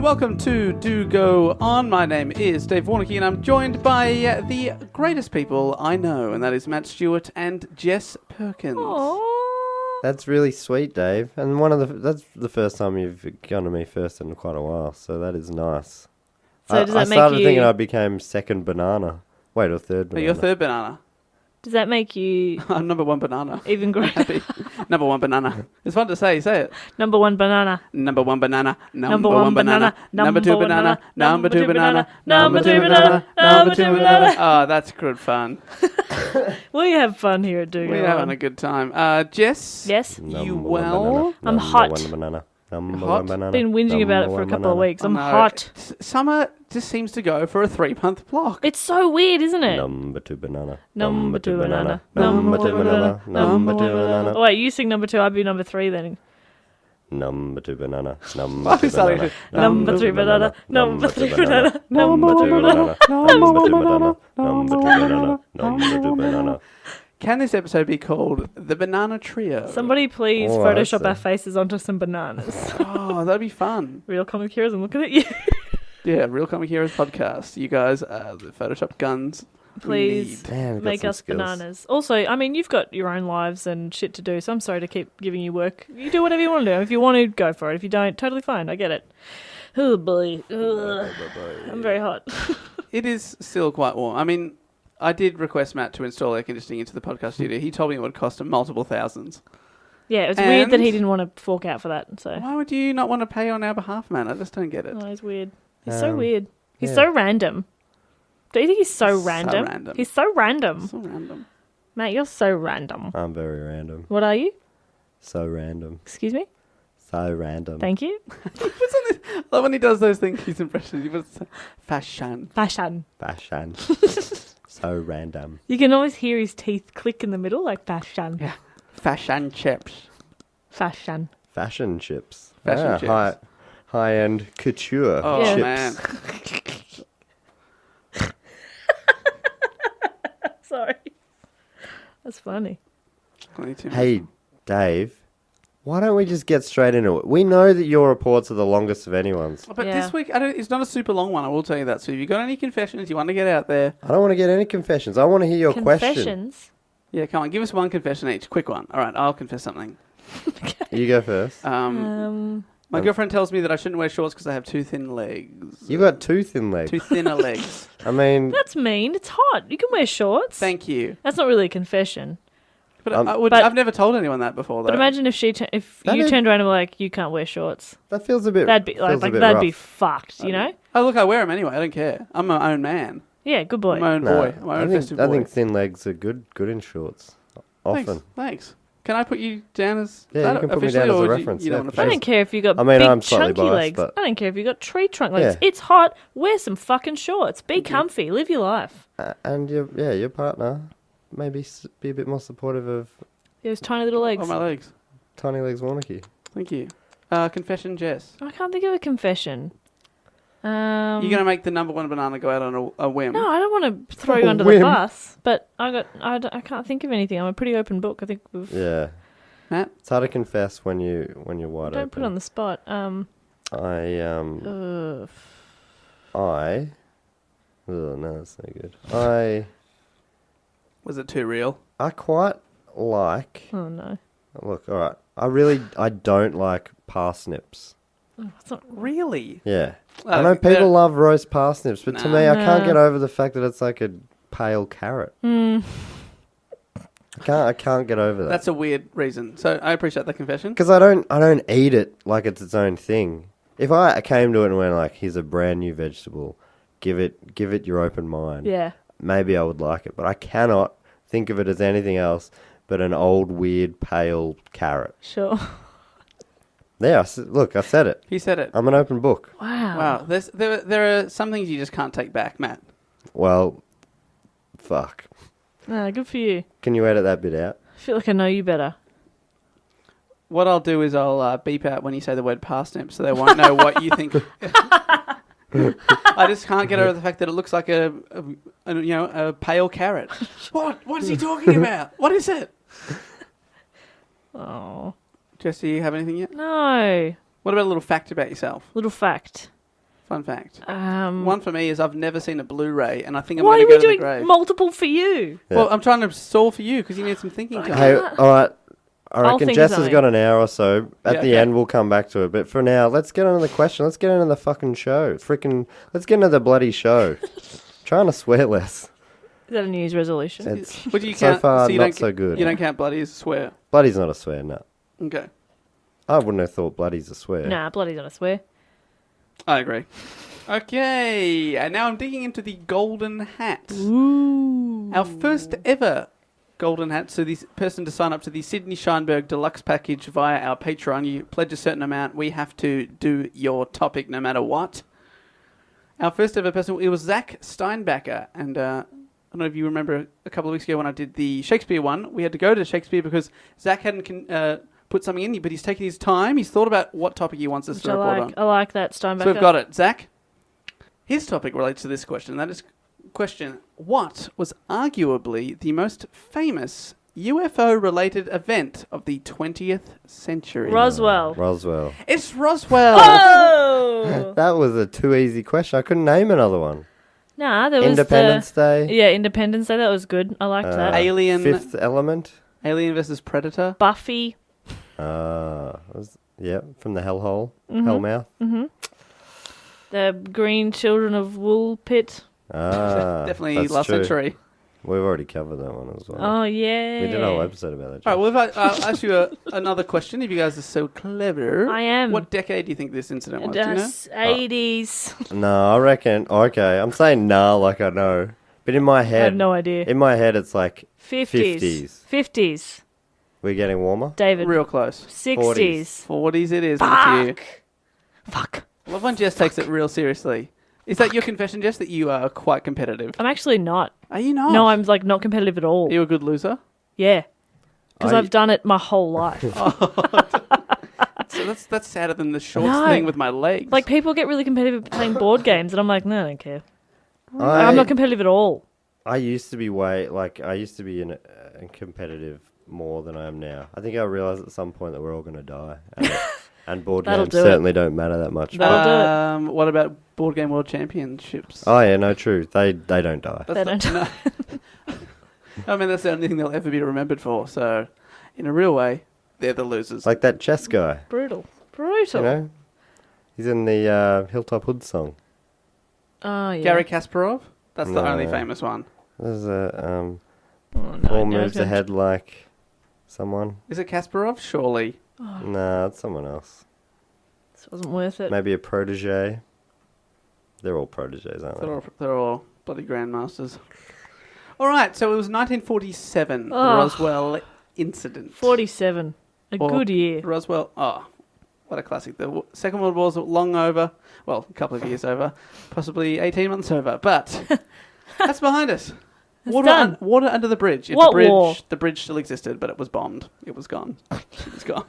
welcome to Do Go On. My name is Dave Warnocky, and I'm joined by the greatest people I know, and that is Matt Stewart and Jess Perkins. Aww. That's really sweet, Dave. And that's the first time you've gone to me first in quite a while, so that is nice. So does that I make started you... thinking I became second banana. Wait, or third banana. You're third banana. Does that make you I'm number one banana. even greater? Happy. Number one banana. It's fun to say. Say it. Number one banana. Number one banana. Number one banana. Number two banana. Number two banana. Number two banana. Number two banana. Oh, that's good fun. We have fun here at Do Go On. We're having a good time. Jess? Yes? You well? I'm hot. One banana. Number Hot? one banana. Been whinging about it for a couple of weeks. I'm hot. Summer just seems to go for a 3-month block. It's so weird, isn't it? Number two banana. Number two banana. Number two banana. Number two banana. Oh, wait, you sing number two, I'd be number three then. Number two banana. Number two Sorry. banana. Number three banana. Number three banana. Number two banana. Number Number two banana. Number two banana. Number two banana. Can this episode be called The Banana Trio? Somebody please Oh, Photoshop that's our faces onto some bananas. Oh, that'd be fun. Real comic heroes, I'm looking at you. Yeah, Real Comic Heroes podcast. You guys are the Photoshop guns. Please Damn, got make some us skills. bananas. Also, I mean, you've got your own lives and shit to do, so I'm sorry to keep giving you work. You do whatever you want to do. If you want to, go for it. If you don't, totally fine. I get it. Oh, boy. Ugh. I'm very hot. It is still quite warm. I mean, I did request Matt to install air conditioning into the podcast studio. He told me it would cost him multiple thousands. Yeah, it was weird that And- he didn't want to fork out for that. So Why would you not want to pay on our behalf, man? I just don't get it. Oh, he's weird. He's so Um, weird. He's yeah. so random. Don't you think he's so random? random. He's so random. So random. Matt, you're so random. I'm very random. What are you? So random. Excuse me? So random. Thank you. I love when he does those things, his impressions. He puts fashion. Fashion. Fashion. So random. You can always hear his teeth click in the middle, like fashion. Yeah. Fashion chips. Fashion. Fashion chips. Fashion chips. High-end couture Oh, Yeah. man. Sorry. That's funny. 22 Hey, Dave, why don't we just get straight into it? We know that your reports are the longest of anyone's. But Yeah. this week, it's not a super long one, I will tell you that. So if you've got any confessions you want to get out there, I don't want to get any confessions. I want to hear your question. Confessions. yeah, come on, give us one confession each. Quick one. All right, I'll confess something. You go first. My girlfriend tells me that I shouldn't wear shorts because I have too thin legs. You've got two thin legs. Too thinner legs. I mean, That's mean. It's hot. You can wear shorts. Thank you. That's not really a confession. But, But- I've never told anyone that before, though. But imagine if That you is- turned around and were like, you can't wear shorts. that feels a bit. That'd be feels a bit that'd be rough. fucked, you know? Oh, look, I wear them anyway. I don't care. I'm my own man. Yeah, good boy. I'm my own No, boy. My own festive I boy. think thin legs are good in shorts. Often. Thanks. Can I put you down as Yeah, that you can put me officially, down as a or do reference, You don't yeah, want for I to sure. don't care if you got I mean, big I'm slightly chunky biased, legs. but- I don't care if you got tree trunk legs. Yeah. It's hot. Wear some fucking shorts. Be comfy. Live your life. And your partner maybe be a bit more supportive of Those tiny little legs. Oh, my legs. Tiny Legs Warnocky. Thank you. Confession, Jess. I can't think of a confession. You're going to make the number one banana go out on a whim. No, I don't want to throw you A under the whim. bus, but I can't think of anything. I'm a pretty open book. I think we've... Yeah. Matt? It's hard to confess when you're wide Don't open. put it on the spot. Oh no, that's no good. Was it too real? I quite like. Oh, no. Look, all right. I don't like parsnips. Oh, it's not... Really? Yeah. I know people love roast parsnips, but to Nah. me, I can't Nah. get over the fact that it's like a pale carrot. I can't get over that. That's a weird reason. So I appreciate the confession. Because I don't eat it like it's its own thing. If I came to it and went like, here's a brand new vegetable, give it your open mind. Yeah. Maybe I would like it, but I cannot think of it as anything else but an old, weird, pale carrot. Sure. There, look, I said it. He said it. I'm an open book. Wow. Wow. There are some things you just can't take back, Matt. Well, fuck. Ah, good for you. Can you edit that bit out? I feel like I know you better. What I'll do is I'll beep out when you say the word parsnip so they won't know what you think. I just can't get over the fact that it looks like a pale carrot. What is he talking about? What is it? Oh. Jess, do you have anything yet? No. What about a little fact about yourself? Little fact. Fun fact. One for me is I've never seen a Blu-ray, and I think I'm why going are to go we to the grave. doing multiple for you? Yeah. Well, I'm trying to stall for you because you need some thinking time. Hey, all right. I I'll reckon think Jess of has something. got an hour or so. At Yeah, the okay. end, we'll come back to it. But for now, let's get on to the question. Let's get into the fucking show. Let's get into the bloody show. Trying to swear less. Is that a New Year's resolution? It's What do you so count? far you not don't so good. You don't count bloody as a swear. Bloody's not a swear, no. Okay. I wouldn't have thought bloody's a swear. Nah, bloody's not a swear. I agree. Okay, and now I'm digging into the golden hat. Ooh. Our first ever golden hat. So this person to sign up to the Sydney Scheinberg deluxe package via our Patreon, you pledge a certain amount. We have to do your topic no matter what. Our first ever person, it was Zach Steinbacker, and I don't know if you remember a couple of weeks ago when I did the Shakespeare one. We had to go to Shakespeare because Zach hadn't put something in, but he's taken his time. He's thought about what topic he wants us to report on. I like that, Steinbacker. So we've got it. Zach, his topic relates to this question. That is question, what was arguably the most famous UFO-related event of the 20th century? Roswell. Roswell. It's Roswell. Oh! That was a too easy question. I couldn't name another one. Nah, there was Independence Day. Yeah, Independence Day. That was good. I liked that. Alien. Fifth Element. Alien versus Predator. Buffy. From the hellhole. Hellmouth. The Green Children of Wool Pit. Definitely that's last true. century. We've already covered that one as well. Oh, yeah. We did a whole episode about that. All right, well, if I'll ask you another question, if you guys are so clever. I am. What decade do you think this incident was? Do you know? 80s. No, I reckon. Okay, I'm saying nah like I know. But in my head. I have no idea. In my head, it's like 50s. 50s. we're getting warmer. David. Real close. 60s. 40s it is, Matthew. Fuck. I love when Jess takes it real seriously. Is that your confession, Jess, that you are quite competitive? I'm actually not. Are you not? No, I'm like not competitive at all. Are you a good loser? Yeah. Because I- I've done it my whole life. So that's sadder than the shorts No. thing with my legs. Like, people get really competitive playing board games, and I'm like, no, I don't care. I- I'm not competitive at all. I used to be in competitive more than I am now. I think I realised at some point that we're all going to die. And board That'll games do it. certainly don't matter that much. That'll do it. What about Board Game World Championships? Oh yeah, no, true. They don't die. They don't. No. I mean, that's the only thing they'll ever be remembered for. So, in a real way, they're the losers. Like that chess guy. Brutal. You know, he's in the Hilltop Hood song. Oh, yeah. Gary Kasparov? That's the No. only famous one. There's a Oh, no, 4 no, moves don't- ahead like someone. Is it Kasparov? Surely. Nah, it's someone else. This wasn't worth it. Maybe a protege. They're all proteges, aren't they? They're all bloody grandmasters. All right, so it was 1947, the Oh. Roswell incident. 47. A Or good year. Roswell, what a classic. The Second World War's long over. Well, a couple of years over. Possibly 18 months over. But that's behind us. done. Water under the bridge. What war? The bridge still existed, but it was bombed. It was gone. It was gone.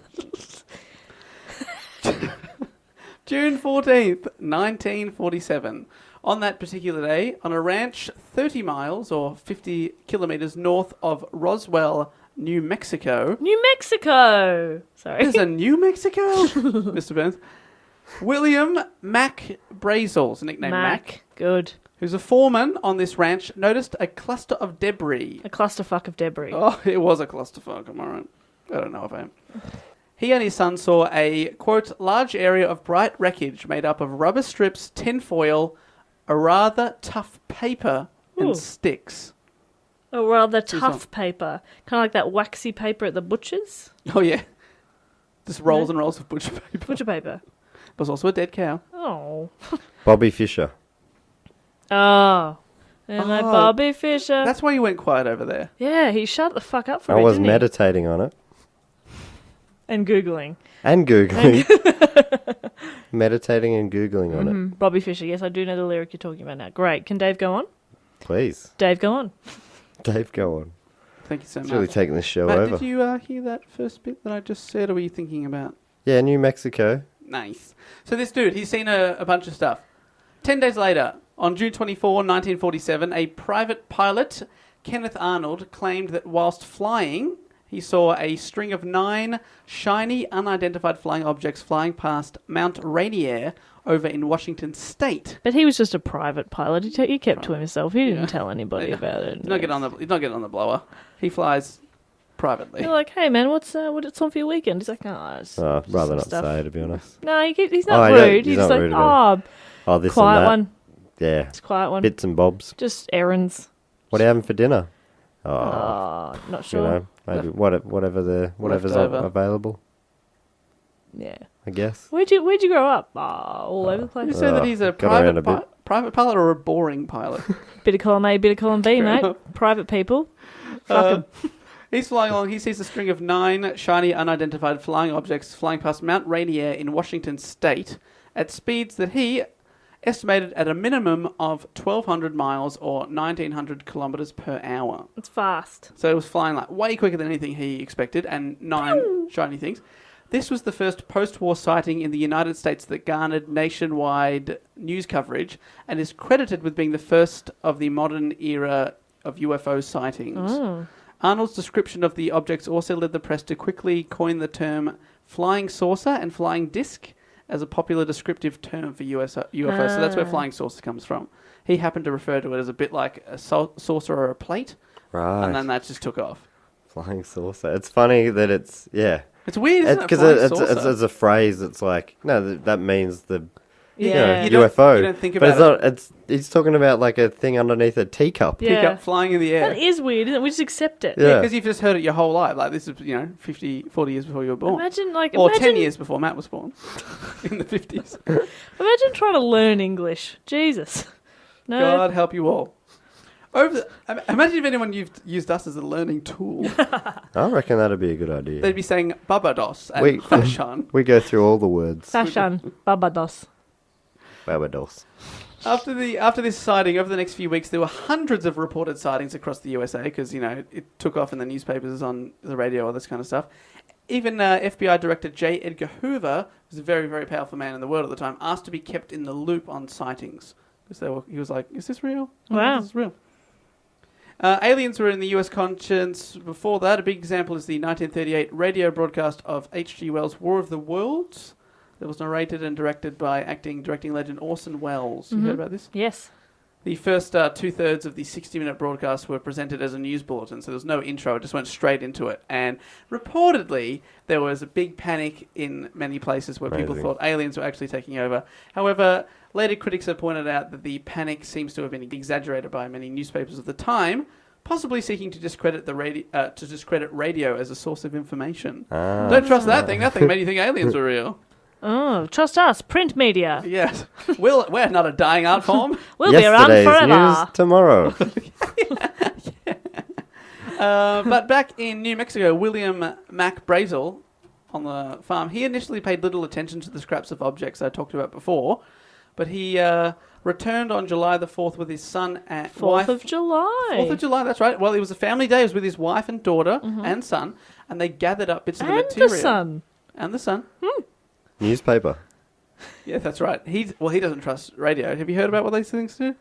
June 14th, 1947. On that particular day, on a ranch 30 miles or 50 kilometers north of Roswell, New Mexico. New Mexico! Sorry. There's a New Mexico? Mr. Burns. William Mac Brazel's nickname Mac, Good. who's a foreman on this ranch, noticed a cluster of debris. A clusterfuck of debris. Oh, it was a clusterfuck, am I right? I don't know if I am. He and his son saw a, quote, large area of bright wreckage made up of rubber strips, tinfoil, a rather tough paper, and Ooh. sticks. A rather Who's tough paper. Kind of like that waxy paper at the butcher's. Oh, yeah. Just rolls and rolls of butcher paper. Butcher paper. There's also a dead cow. Oh. Bobby Fischer. Oh. And like Oh, Bobby Fischer. That's why you went quiet over there. Yeah, he shut the fuck up for I me, was didn't meditating on it. he? And Googling. And Googling. Meditating and Googling on it. Mhm. Bobby Fischer. Yes, I do know the lyric you're talking about now. Great. Can Dave go on? Please. Dave, go on. Dave, go on. Thank you so It's much. really taking this show Matt, over. did you hear that first bit that I just said, or were you thinking about? Yeah, New Mexico. Nice. So this dude, he's seen a bunch of stuff. 10 days later, on June 24, 1947, a private pilot, Kenneth Arnold, claimed that whilst flying, he saw a string of 9 shiny, unidentified flying objects flying past Mount Rainier over in Washington State. But he was just a private pilot. He kept to himself. He didn't tell anybody about it. He's not getting on the blower. He flies privately. You're like, hey man, what's on for your weekend? He's like, it's rather not stuff. say, to be honest. No, he's not rude. He's just rude like, this quiet and that. one. Yeah. It's quiet one. Bits and bobs. Just errands. What are you having for dinner? Not sure. You know, maybe whatever's available. Yeah. I guess. Where'd you grow up? All over the place. You say that he's a private pilot or a boring pilot? Bit of column A, bit of column B, mate. Private people. Fuck 'em. He's flying along. He sees a string of 9 shiny, unidentified flying objects flying past Mount Rainier in Washington State at speeds that he estimated at a minimum of 1,200 miles or 1,900 kilometers per hour. It's fast. So it was flying like way quicker than anything he expected, and 9 shiny things. This was the first post-war sighting in the United States that garnered nationwide news coverage and is credited with being the first of the modern era of UFO sightings. Oh. Arnold's description of the objects also led the press to quickly coin the term flying saucer and flying disc as a popular descriptive term for UFO. So that's where flying saucer comes from. He happened to refer to it as a bit like a saucer or a plate. Right. And then that just took off. Flying saucer. It's funny that it's, yeah. It's weird, isn't it? Because it's a phrase that's like, no, that means the Yeah. UFO. You don't think about but it's not. He's talking about like a thing underneath a teacup. Yeah. Pick up flying in the air. That is weird, isn't it? We just accept it. Yeah, because you've just heard it your whole life. Like, this is, 50, 40 years before you were born. Or 10 years before Matt was born. In the 50s. Imagine trying to learn English. Jesus. No. God help you all. Imagine if anyone used us as a learning tool. I reckon that'd be a good idea. They'd be saying Barbados and fashion. We go through all the words. Fashion. Barbados. Barbados. After this sighting, over the next few weeks, there were hundreds of reported sightings across the USA because, it took off in the newspapers, on the radio, all this kind of stuff. Even FBI Director J. Edgar Hoover, who was a very, very powerful man in the world at the time, asked to be kept in the loop on sightings. Because he was like, is this real? Wow. This is real. Aliens were in the US conscience before that. A big example is the 1938 radio broadcast of H.G. Wells' War of the Worlds. That was narrated and directed by directing legend Orson Welles. You heard about this? Yes. The first 2/3 of the 60-minute broadcast were presented as a news bulletin, so there was no intro. It just went straight into it. And reportedly, there was a big panic in many places where people thought aliens were actually taking over. However, later critics have pointed out that the panic seems to have been exaggerated by many newspapers of the time, possibly seeking to discredit radio as a source of information. Don't trust that thing. That thing made you think aliens were real. Oh, trust us, print media. Yes. We're not a dying art form. We'll be around forever. News tomorrow. But back in New Mexico, William Mac Brazel on the farm, he initially paid little attention to the scraps of objects I talked about before, but he returned on July the 4th with his son and 4th of July. 4th of July, that's right. Well, it was a family day. It was with his wife and daughter and son, and they gathered up bits of the material. And the son. Newspaper. Yeah, that's right. He doesn't trust radio. Have you heard about what these things do?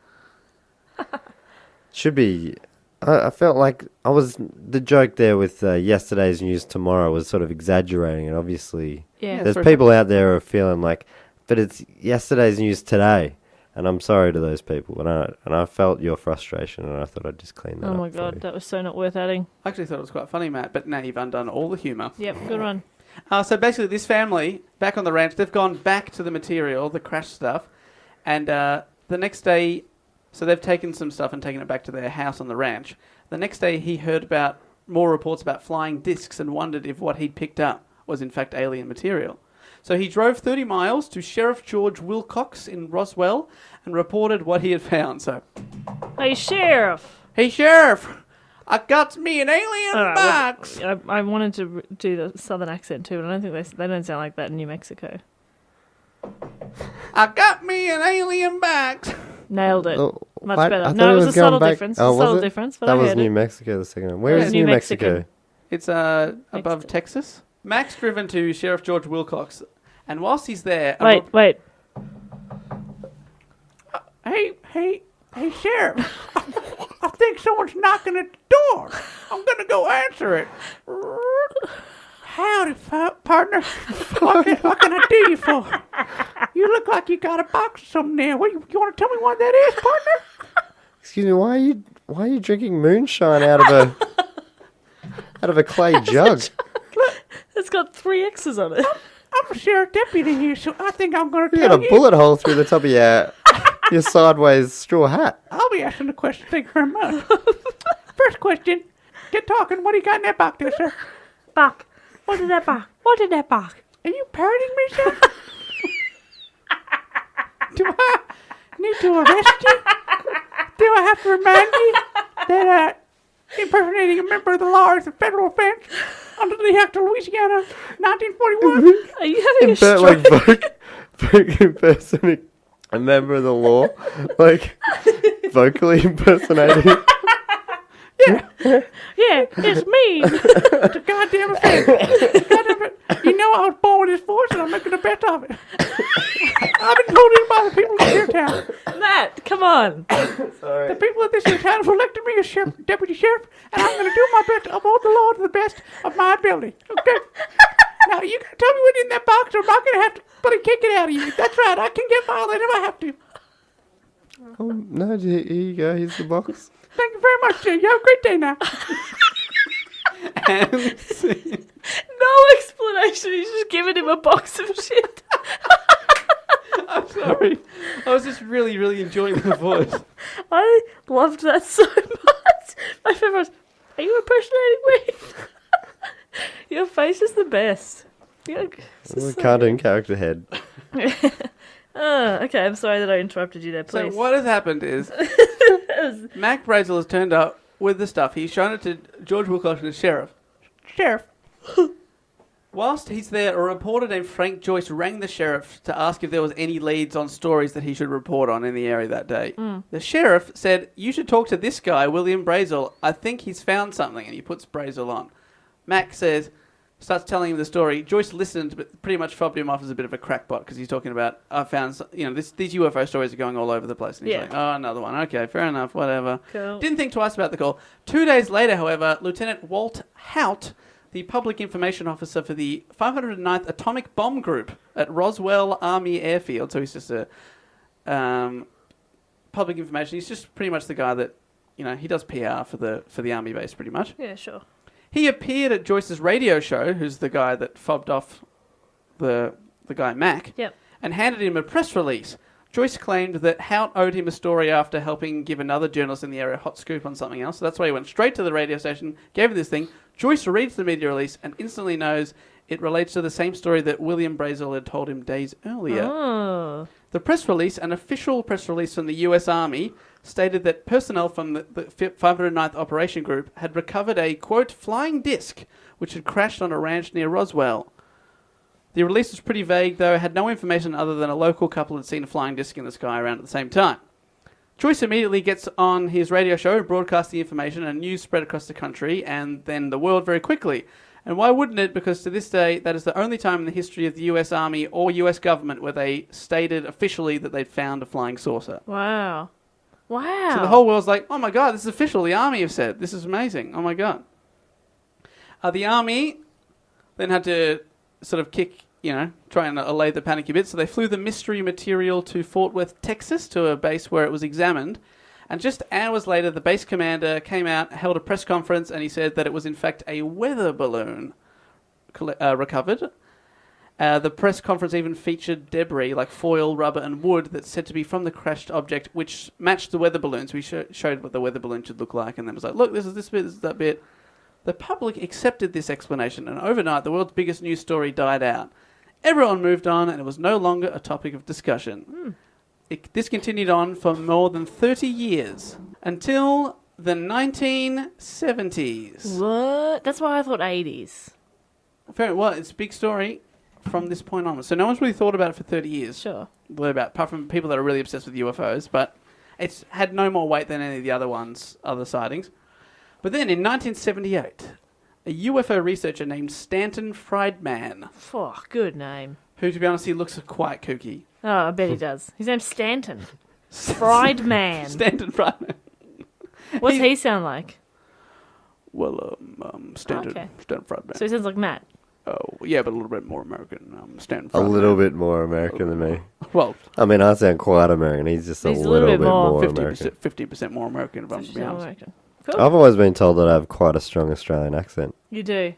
Should be. I felt like the joke there with yesterday's news tomorrow was sort of exaggerating, and obviously there's people out there who are feeling like, but it's yesterday's news today, and I'm sorry to those people, and I felt your frustration, and I thought I'd just clean that up. Oh my God, that was so not worth adding. I actually thought it was quite funny, Matt, but now you've undone all the humour. Yep, good run. So basically, this family, back on the ranch, they've gone back to the material, the crash stuff, and the next day, so they've taken some stuff and taken it back to their house on the ranch. The next day, he heard about more reports about flying discs and wondered if what he'd picked up was in fact alien material. So he drove 30 miles to Sheriff George Wilcox in Roswell and reported what he had found. So, hey, Sheriff! Hey, Sheriff! I got me an alien box. I wanted to do the southern accent too, but I don't think they don't sound like that in New Mexico. I got me an alien box. Nailed it. Oh, Much better. No, it was a subtle difference. Oh, subtle difference. But that was New Mexico, the second one. Where is New Mexico? It's above Texas. Mac's driven to Sheriff George Wilcox, and whilst he's there... Wait. Hey, Sheriff. I think someone's knocking at the door. I'm going to go answer it. Howdy, partner. What can I do you for? You look like you got a box or something there. What, you want to tell me what that is, partner? Excuse me, why are you drinking moonshine out of a clay jug? It's got 3 X's on it. I'm a sheriff deputy here, so I think I'm going to You tell got a bullet hole through the top of your sideways straw hat. I'll be asking the question. Thank you very much. First question. Get talking. What do you got in that box there, sir? Buck. What is that buck? What is that buck? Are you parroting me, sir? Do I need to arrest you? Do I have to remind you that impersonating a member of the law is a federal offense under the Act of Louisiana, 1941? Are you having a stroke? Like impersonating a member of the law? Like, vocally impersonating? Yeah, it's me. It's a goddamn offense. You know I was born with this voice and I'm making the best of it. I've been told in by the people of this town. Matt, come on. Sorry. The people of this town have elected me as deputy sheriff, and I'm going to do my best to uphold the law to the best of my ability. Okay? Now, you got to tell me what's in that box or I'm not going to have to bloody kick it out of you. That's right, I can get violent if I have to. Oh, no, here you go. Here's the box. Thank you very much, Jay. You have a great day now. No explanation. He's just giving him a box of shit. I'm sorry. I was just really, really enjoying the voice. I loved that so much. My favorite was, are you impersonating me? Your face is the best. The cartoon character head. Okay, I'm sorry that I interrupted you there, please. So what has happened is Mac Brazel has turned up with the stuff. He's shown it to George Wilcox, the sheriff. Sheriff. Whilst he's there, a reporter named Frank Joyce rang the sheriff to ask if there was any leads on stories that he should report on in the area that day. The sheriff said, you should talk to this guy, William Brazel. I think he's found something. And he puts Brazel on. Mac starts telling him the story. Joyce listened, but pretty much fobbed him off as a bit of a crackpot because he's talking about, I found, these UFO stories are going all over the place. And he's like, oh, another one. Okay, fair enough, whatever. Cool. Didn't think twice about the call. 2 days later, however, Lieutenant Walt Hout, the public information officer for the 509th Atomic Bomb Group at Roswell Army Airfield, so he's just a public information. He's just pretty much the guy that, he does PR for the Army base pretty much. Yeah, sure. He appeared at Joyce's radio show, who's the guy that fobbed off the guy Mac, and handed him a press release. Joyce claimed that Hout owed him a story after helping give another journalist in the area a hot scoop on something else. So that's why he went straight to the radio station, gave him this thing. Joyce reads the media release and instantly knows it relates to the same story that William Brazel had told him days earlier. Oh. The press release, an official press release from the US Army, stated that personnel from the 509th Operation Group had recovered a, quote, flying disc, which had crashed on a ranch near Roswell. The release was pretty vague, though, had no information other than a local couple had seen a flying disc in the sky around at the same time. Joyce immediately gets on his radio show, broadcasts the information, and news spread across the country and then the world very quickly. And why wouldn't it? Because to this day, that is the only time in the history of the US Army or US government where they stated officially that they'd found a flying saucer. Wow. Wow. So the whole world's like, oh my God, this is official. The Army have said. This is amazing. Oh my God. The Army then had to sort of try and allay the panic a bit. So they flew the mystery material to Fort Worth, Texas, to a base where it was examined. And just hours later, the base commander came out, held a press conference, and he said that it was in fact a weather balloon recovered. The press conference even featured debris like foil, rubber, and wood that's said to be from the crashed object, which matched the weather balloon. So we showed what the weather balloon should look like, and then was like, look, this is this bit, this is that bit. The public accepted this explanation, and overnight, the world's biggest news story died out. Everyone moved on, and it was no longer a topic of discussion. This continued on for more than 30 years, until the 1970s. What? That's why I thought 80s. Well, it's a big story from this point onwards. So no one's really thought about it for 30 years. Sure. Apart from people that are really obsessed with UFOs, but it's had no more weight than any of the other sightings. But then in 1978, a UFO researcher named Stanton Fried-man. Oh, good name. Who, to be honest, he looks quite kooky. Oh, I bet he does. His name's Stanton. Fried-man. Stanton Fried-man. What's he sound like? Well, Stanton, Okay. Stanton Fried-man. So he sounds like Matt. Oh, yeah, but a little bit more American. Stanton A Fried-man. little bit more American than me. Well, I mean, I sound quite American. He's just a little bit more American. 50% more American, if I'm to be honest. American. Cool. I've always been told that I have quite a strong Australian accent. You do.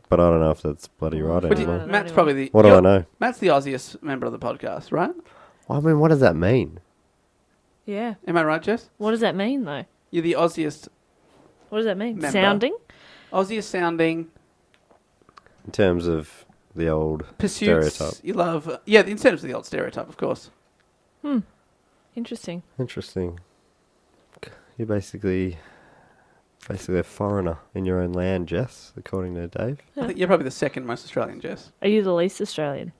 But I don't know if that's bloody right But anymore. Matt's probably the... What do I know? Matt's the Aussiest member of the podcast, right? Well, I mean, what does that mean? Yeah. Am I right, Jess? What does that mean, though? You're the Aussiest... What does that mean? Member. Sounding? Aussiest sounding... In terms of the old Pursuits stereotype. you love... yeah, in terms of the old stereotype, of course. Interesting. Interesting. You're basically a foreigner in your own land, Jess, according to Dave. I think you're probably the second most Australian, Jess. Are you the least Australian?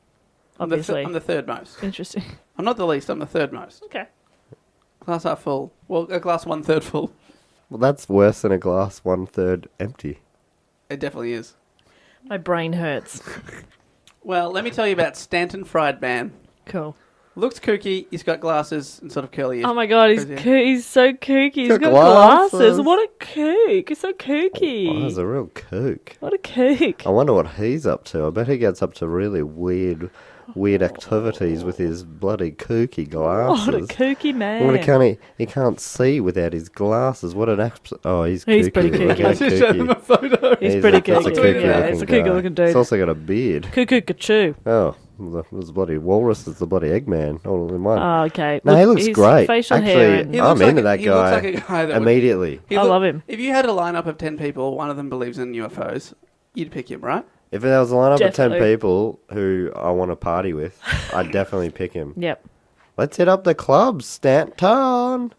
Obviously. I'm the third most. Interesting. I'm not the least, I'm the third most. Okay. Glass half full. Well, a glass 1/3 full. Well, that's worse than a glass 1/3 empty. It definitely is. My brain hurts. Well, let me tell you about Stanton Fried-man. Cool. Looks kooky. He's got glasses and sort of curly. Oh my god, he's Crazy. he's so kooky. He's got glasses. glasses. What a kook. He's so kooky. Oh, he's a real kook. What a kook. I wonder what he's up to. I bet he gets up to really weird activities with his bloody kooky glasses. What a kooky man. Well, he can't see without his glasses. What an oh, he's kooky. He's pretty Look kooky. how I just showed him a photo. He's pretty that's a kooky. Yeah, looking it's a kooky guy. looking dude. He's also got a beard. Cuckoo-ca-choo. Oh, there's the bloody walrus. It's the bloody Eggman all in one. Oh, okay. No, he looks his great. Facial hair Actually, and... He I'm looks like into that he guy, looks like a guy that would- immediately. I love him. If you had a lineup of 10 people, one of them believes in UFOs, you'd pick him, right? If there was a lineup of 10 Definitely. people who I want to party with, I'd definitely pick him. Yep. Let's hit up the club, Stanton.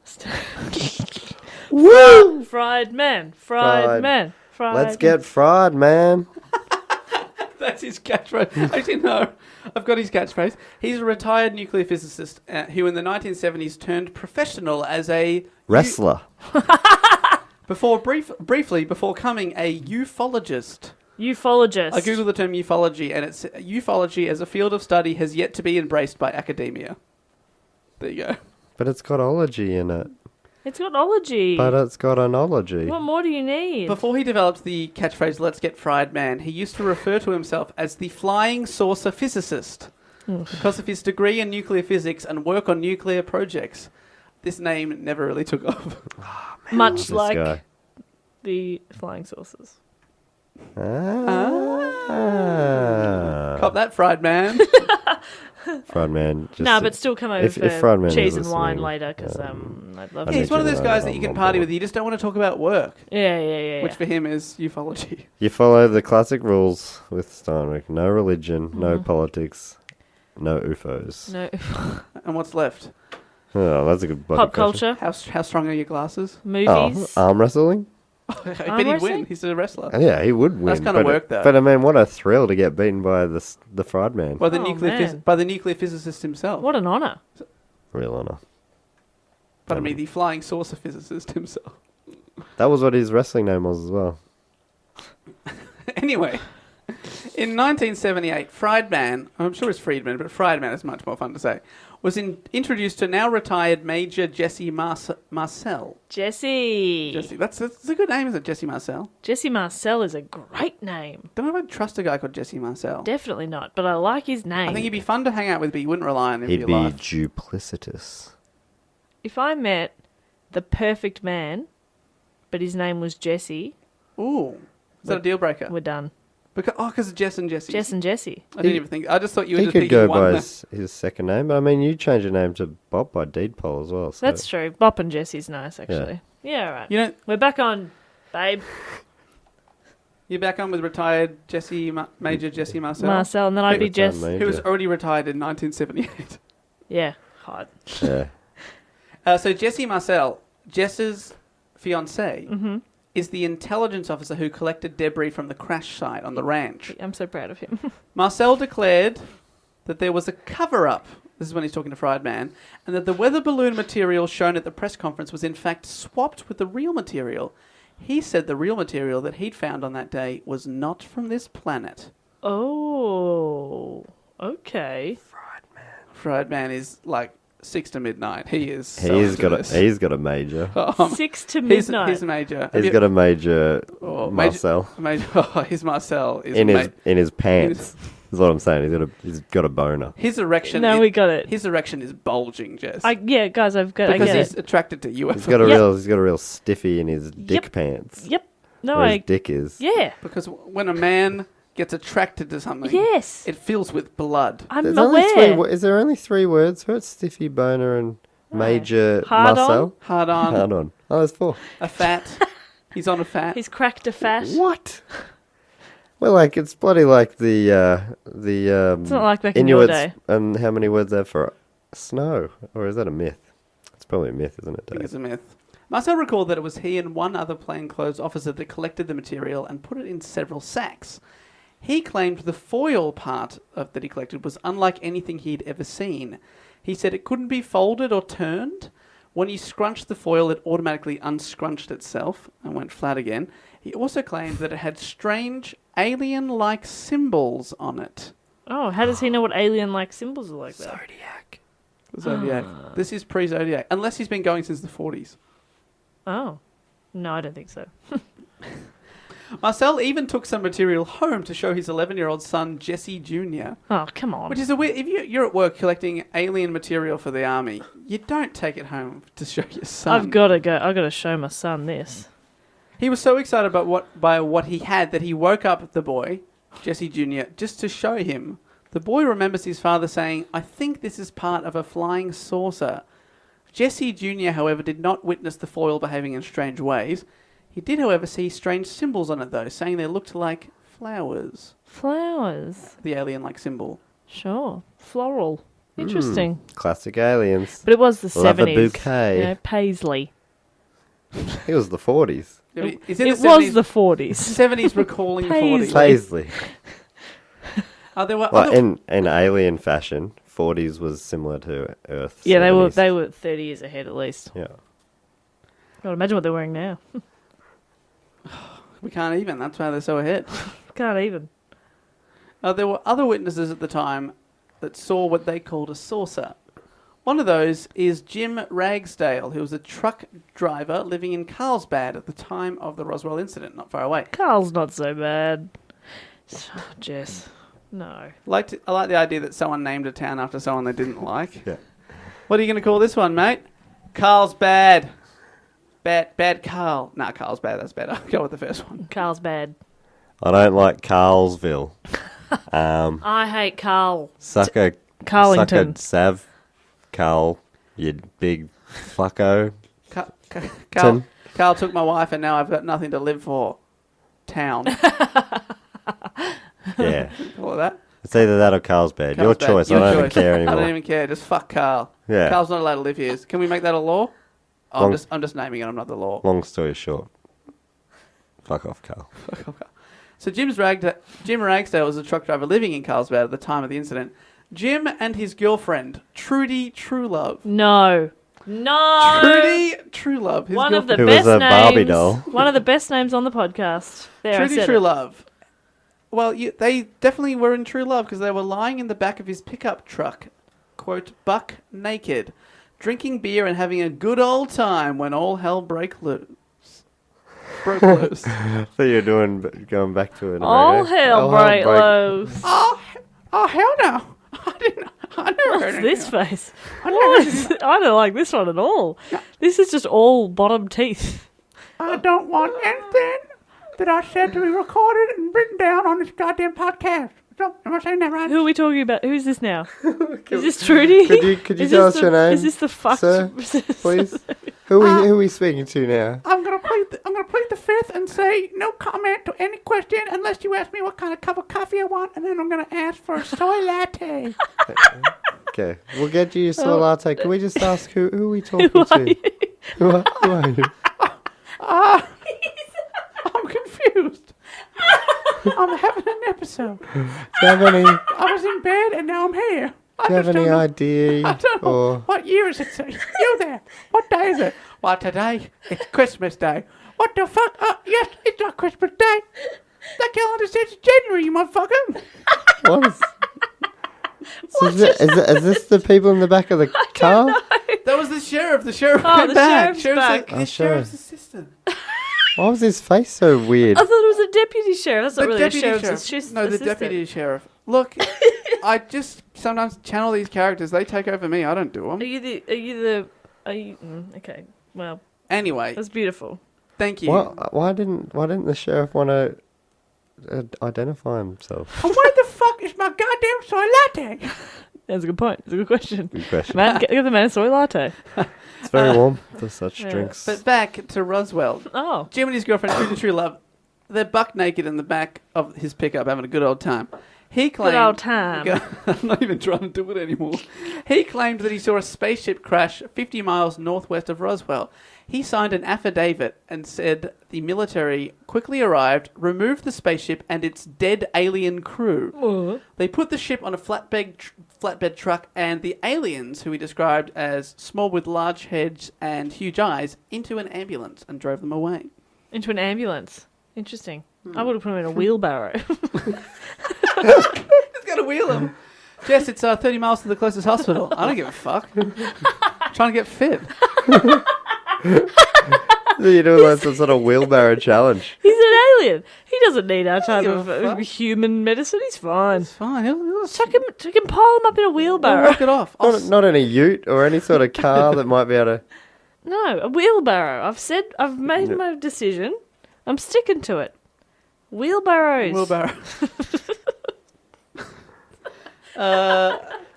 Woo! Fried man. Let's get fried, man. That's his catchphrase. Actually, no. I've got his catchphrase. He's a retired nuclear physicist who in the 1970s turned professional as a... Wrestler. briefly before becoming a ufologist. Ufologist. I googled the term ufology, and it's ufology as a field of study has yet to be embraced by academia. There you go. But it's got ology in it. It's got ology. But it's got an ology. What more do you need? Before he developed the catchphrase "Let's get fried, man," he used to refer to himself as the flying saucer physicist because of his degree in nuclear physics and work on nuclear projects. This name never really took off. Much This like guy. the flying saucers. Cop that, fried man. Fried man. No, but still come over if for Fried Man cheese is and wine listening, later because I'd love I Yeah, to. he's one of those guys that I'm you can on party board. with. You just don't want to talk about work, Yeah. which for him is ufology. You follow the classic rules with Steinway. No religion, no politics, no UFOs. No. And what's left? Oh, that's a good bloody Pop question. culture, How strong are your glasses? movies. Oh, arm wrestling? I bet he'd wrestling? win. He's a wrestler. Yeah, he would win. That's gonna but- work, though. But I mean, what a thrill to get beaten by the fried man. By the Oh, nuclear man. by the nuclear physicist himself. What an honour. Real honour. Pardon me, the flying saucer physicist himself. That was what his wrestling name was as well. Anyway, in 1978, Fried-man, I'm sure it's Friedman, but Fried-man is much more fun to say, was introduced to now retired Major Jesse Marcel. Jesse. That's a good name, isn't it, Jesse Marcel? Jesse Marcel is a great name. Don't know if I'd trust a guy called Jesse Marcel. Definitely not, but I like his name. I think he'd be fun to hang out with, but you wouldn't rely on him He'd for be your life. duplicitous. If I met the perfect man, but his name was Jesse, Ooh, is that a deal breaker? we're done. Because of Jess and Jesse. Jess and Jesse. I didn't even think. I just thought you were He just could picking go one. by his second name, but I mean, you changed your name to Bob by deed poll as well. So. That's true. Bop and Jesse's nice, actually. Yeah, all right. You know, We're back on, babe. you're back on with retired Major Jesse Marcel. Marcel, and then I'd be Retired Jess. Major. Who was already retired in 1978. Yeah, hot. Yeah. So Jesse Marcel, Jess's fiance, Mm-hmm. is the intelligence officer who collected debris from the crash site on the ranch. I'm so proud of him. Marcel declared that there was a cover-up, this is when he's talking to Fried-man, and that the weather balloon material shown at the press conference was in fact swapped with the real material. He said the real material that he'd found on that day was not from this planet. Oh, okay. Fried-man is like 6 to midnight. He is. He's got a major. 6 to midnight. He's major. He's got a major. Marcel. His Marcel is in his pants. Is what I'm saying. He's got a boner. His erection. No, we got it. His erection is bulging, Jess. Guys, I've got. Because I get he's attracted to UFOs. He's got a real stiffy in his dick pants. Yep. No, where his dick is. Yeah. Because when a man gets attracted to something, yes, it fills with blood. I'm aware. Is there only 3 words for it? Stiffy, boner, and major Hard Marcel? Hard on. Oh, there's 4. A fat. He's on a fat. He's cracked a fat. What? Well, it's bloody like the it's not like back in your Inuits day. and how many words they have for snow? Or is that a myth? It's probably a myth, isn't it, Dave? I think it's a myth. Marcel recalled that it was he and one other plainclothes officer that collected the material and put it in several sacks. He claimed the foil part that he collected was unlike anything he'd ever seen. He said it couldn't be folded or turned. When you scrunched the foil, it automatically unscrunched itself and went flat again. He also claimed that it had strange alien-like symbols on it. Oh, how does he know what alien-like symbols are like that? Zodiac. Zodiac. This is pre-Zodiac. Unless he's been going since the 40s. Oh. No, I don't think so. Marcel even took some material home to show his 11-year-old son, Jesse Jr. Oh, come on. Which is a weird... If you're at work collecting alien material for the army, you don't take it home to show your son. I've got to show my son this. He was so excited by what he had that he woke up the boy, Jesse Jr., just to show him. The boy remembers his father saying, "I think this is part of a flying saucer." Jesse Jr., however, did not witness the foil behaving in strange ways. He did, however, see strange symbols on it, though, saying they looked like flowers. Flowers? The alien-like symbol. Sure. Floral. Interesting. Classic aliens. But it was the 70s. Love a bouquet. You know, Paisley. It was the 40s. It was the 40s. 70s recalling the 40s. Paisley. There were in alien fashion, 40s was similar to Earth. Yeah, 70s. they were 30 years ahead at least. Yeah. God, imagine what they're wearing now. We can't even. That's why they're so ahead. Can't even. There were other witnesses at the time that saw what they called a saucer. One of those is Jim Ragsdale, who was a truck driver living in Carlsbad at the time of the Roswell incident, not far away. Carl's not so bad. Jess, no. I like the idea that someone named a town after someone they didn't like. Yeah. What are you going to call this one, mate? Carlsbad. Bad Carl. Nah, Carlsbad, that's better. Go with the first one. Carl's bad. I don't like Carlsville. I hate Carl. Sucker Carlington. Sav. Carl, you big fucko. Carl took my wife and now I've got nothing to live for. Town. Yeah. All of that. It's either that or Carlsbad. Your choice. I don't even care anymore. I don't even care. Just fuck Carl. Yeah. Carl's not allowed to live here. Can we make that a law? Oh, I'm just naming it. I'm not the law. Long story short. Fuck off, Carl. So Jim Ragsdale was a truck driver living in Carlsbad at the time of the incident. Jim and his girlfriend, Trudy Truelove. No. Trudy Truelove. One of the Who best was a names. Barbie doll. One of the best names on the podcast. There, Trudy I said Truelove. Well, they definitely were in true love because they were lying in the back of his pickup truck, quote, buck naked, drinking beer and having a good old time when all hell broke loose. So you're going back to it. All hell break loose. Oh, hell no. I never heard What's this face? I don't like this one at all. This is just all bottom teeth. I don't want anything that I said to be recorded and written down on this goddamn podcast. Am I saying that right? Who are we talking about? Who's this now? Is this Trudy? Could you tell us your name? Is this the fucked? Sir, please. Who are we speaking to now? I'm gonna plead the fifth and say no comment to any question unless you ask me what kind of cup of coffee I want, and then I'm gonna ask for a soy latte. Okay, we'll get you your soy latte. Can we just ask who are we talking to? Who are you? I'm confused. I'm having an episode. Do you have any? I was in bed and now I'm here. Do you have any idea? I don't know. What year is it? You there? What day is it? Well, today it's Christmas Day. What the fuck? Yes, it's not Christmas Day. That calendar says it's January, you motherfucker. So is this the people in the back of the car? That was the sheriff. The sheriff Oh, came the back. sheriff's back. Like, the sheriff's assistant. Why was his face so weird? I thought it was a deputy sheriff. That's not really a sheriff's No, the deputy sheriff. Look, I just sometimes channel these characters. They take over me. I don't do them. Okay. Well. Anyway. That's beautiful. Thank you. Why didn't the sheriff want to identify himself? Where the fuck is my goddamn soy latte? That's a good point. It's a good question. Good question. Man, get the man a soy latte. It's very warm for such drinks. But back to Roswell. Oh. Jim and his girlfriend, true love, they're buck naked in the back of his pickup having a good old time. He claimed... Good old time. I'm not even trying to do it anymore. He claimed that he saw a spaceship crash 50 miles northwest of Roswell. He signed an affidavit and said the military quickly arrived, removed the spaceship and its dead alien crew. They put the ship on a flatbed truck and the aliens, who he described as small with large heads and huge eyes, into an ambulance and drove them away. Into an ambulance? Interesting. I would have put him in a wheelbarrow. It's got to wheel him. Jess, it's 30 miles to the closest hospital. I don't give a fuck. Trying to get fit. You're doing like some sort of wheelbarrow challenge. He's an alien. He doesn't need our type of human medicine. He's fine. It's fine. He'll chuck him, pile him up in a wheelbarrow. Knock it off. Not in a ute or any sort of car that might be able to... No, a wheelbarrow. I've made my decision. I'm sticking to it. Wheelbarrows.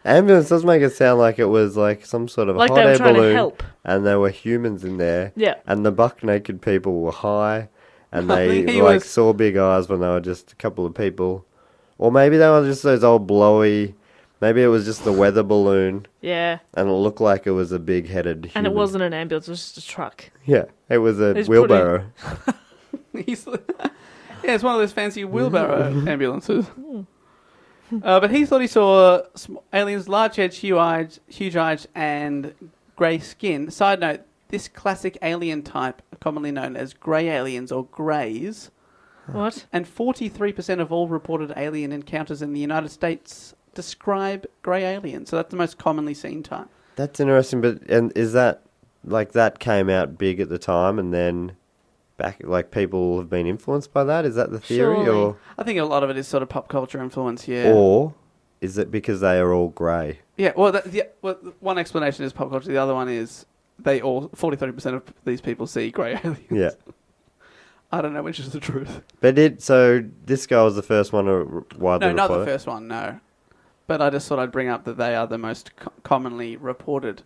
Ambulance does make it sound like it was like some sort of like hot air balloon. To help. And there were humans in there. Yeah. And the buck naked people were high. And they saw big eyes when they were just a couple of people. Or maybe they were just those old blowy... Maybe it was just the weather balloon. Yeah. And it looked like it was a big-headed human. And it wasn't an ambulance, it was just a truck. Yeah, it was a wheelbarrow. It's one of those fancy wheelbarrow ambulances. But he thought he saw aliens, large heads, huge eyes, and grey skin. Side note, this classic alien type, commonly known as grey aliens or greys. What? And 43% of all reported alien encounters in the United States describe grey aliens. So that's the most commonly seen type. That's interesting, and is that, like, that came out big at the time and then back, like, people have been influenced by that? Is that the theory? Surely. Or I think a lot of it is sort of pop culture influence, yeah. Or is it because they are all grey? Yeah, well, one explanation is pop culture. The other one is 43% of these people see grey aliens. Yeah. I don't know which is the truth. So this guy was the first one to widely report? No, not the first one, no. But I just thought I'd bring up that they are the most commonly reported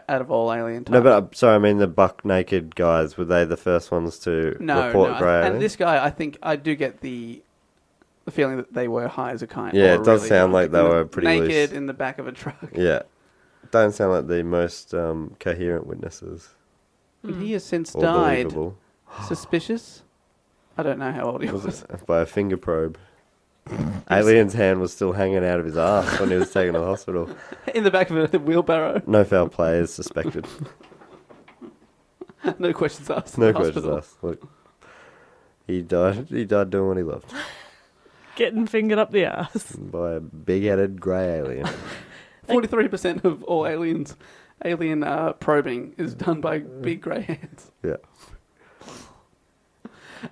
out of all alien types. No, but sorry, I mean the buck naked guys, were they the first ones to report grey aliens? And this guy, I think, I do get the feeling that they were high as a kite. Yeah, it does sound like they were pretty naked loose. in the back of a truck. Yeah. Don't sound like the most coherent witnesses. He has since or died. Believable. Suspicious? I don't know how old he was. By a finger probe. Alien's hand was still hanging out of his ass when he was taken to the hospital. In the back of a wheelbarrow. No foul play is suspected. No questions asked. No questions asked. Look, he died doing what he loved. Getting fingered up the ass. By a big-headed grey alien. 43% of all alien probing is done by big grey hands. Yeah.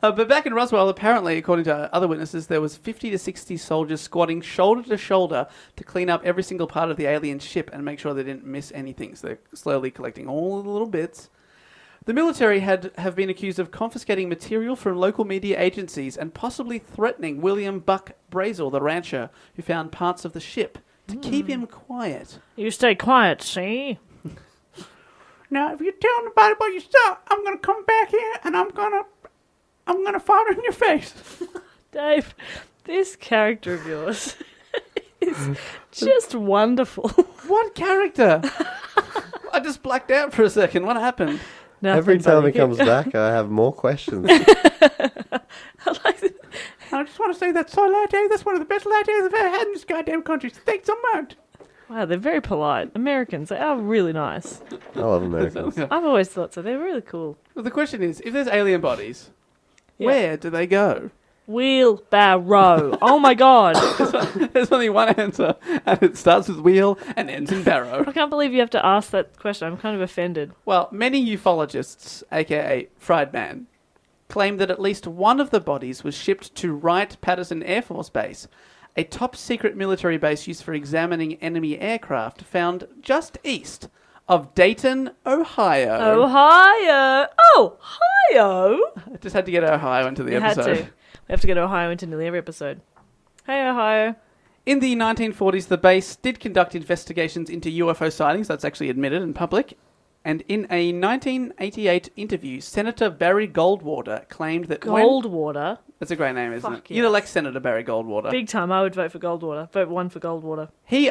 But back in Roswell, apparently, according to other witnesses, there was 50 to 60 soldiers squatting shoulder to shoulder to clean up every single part of the alien ship and make sure they didn't miss anything. So they're slowly collecting all the little bits. The military have been accused of confiscating material from local media agencies and possibly threatening William Buck Brazel, the rancher, who found parts of the ship, to keep him quiet. You stay quiet, see? Now, if you tell nobody what you saw, I'm going to come back here and I'm going to fire in your face. Dave, this character of yours is just wonderful. What character? I just blacked out for a second. What happened? Nothing, Every time he comes back, I have more questions. I just want to say that soy latte, that's one of the best lattes I've ever had in this goddamn country. Thanks so much. Wow, they're very polite. Americans, they are really nice. I love Americans. I've always thought so. They're really cool. Well, the question is, if there's alien bodies, where do they go? Wheelbarrow. Oh my God. There's only one answer, and it starts with wheel and ends in barrow. I can't believe you have to ask that question. I'm kind of offended. Well, many ufologists, aka Fried-man, claim that at least one of the bodies was shipped to Wright-Patterson Air Force Base, a top-secret military base used for examining enemy aircraft found just east of Dayton, Ohio. Ohio. I just had to get Ohio into the You episode. had to. We have to go to Ohio into nearly every episode. Hey, Ohio. In the 1940s, the base did conduct investigations into UFO sightings. That's actually admitted in public. And in a 1988 interview, Senator Barry Goldwater claimed that Goldwater? That's a great name, isn't Fuck it? yes. You'd elect Senator Barry Goldwater. Big time. I would vote for Goldwater. Vote 1 for Goldwater. He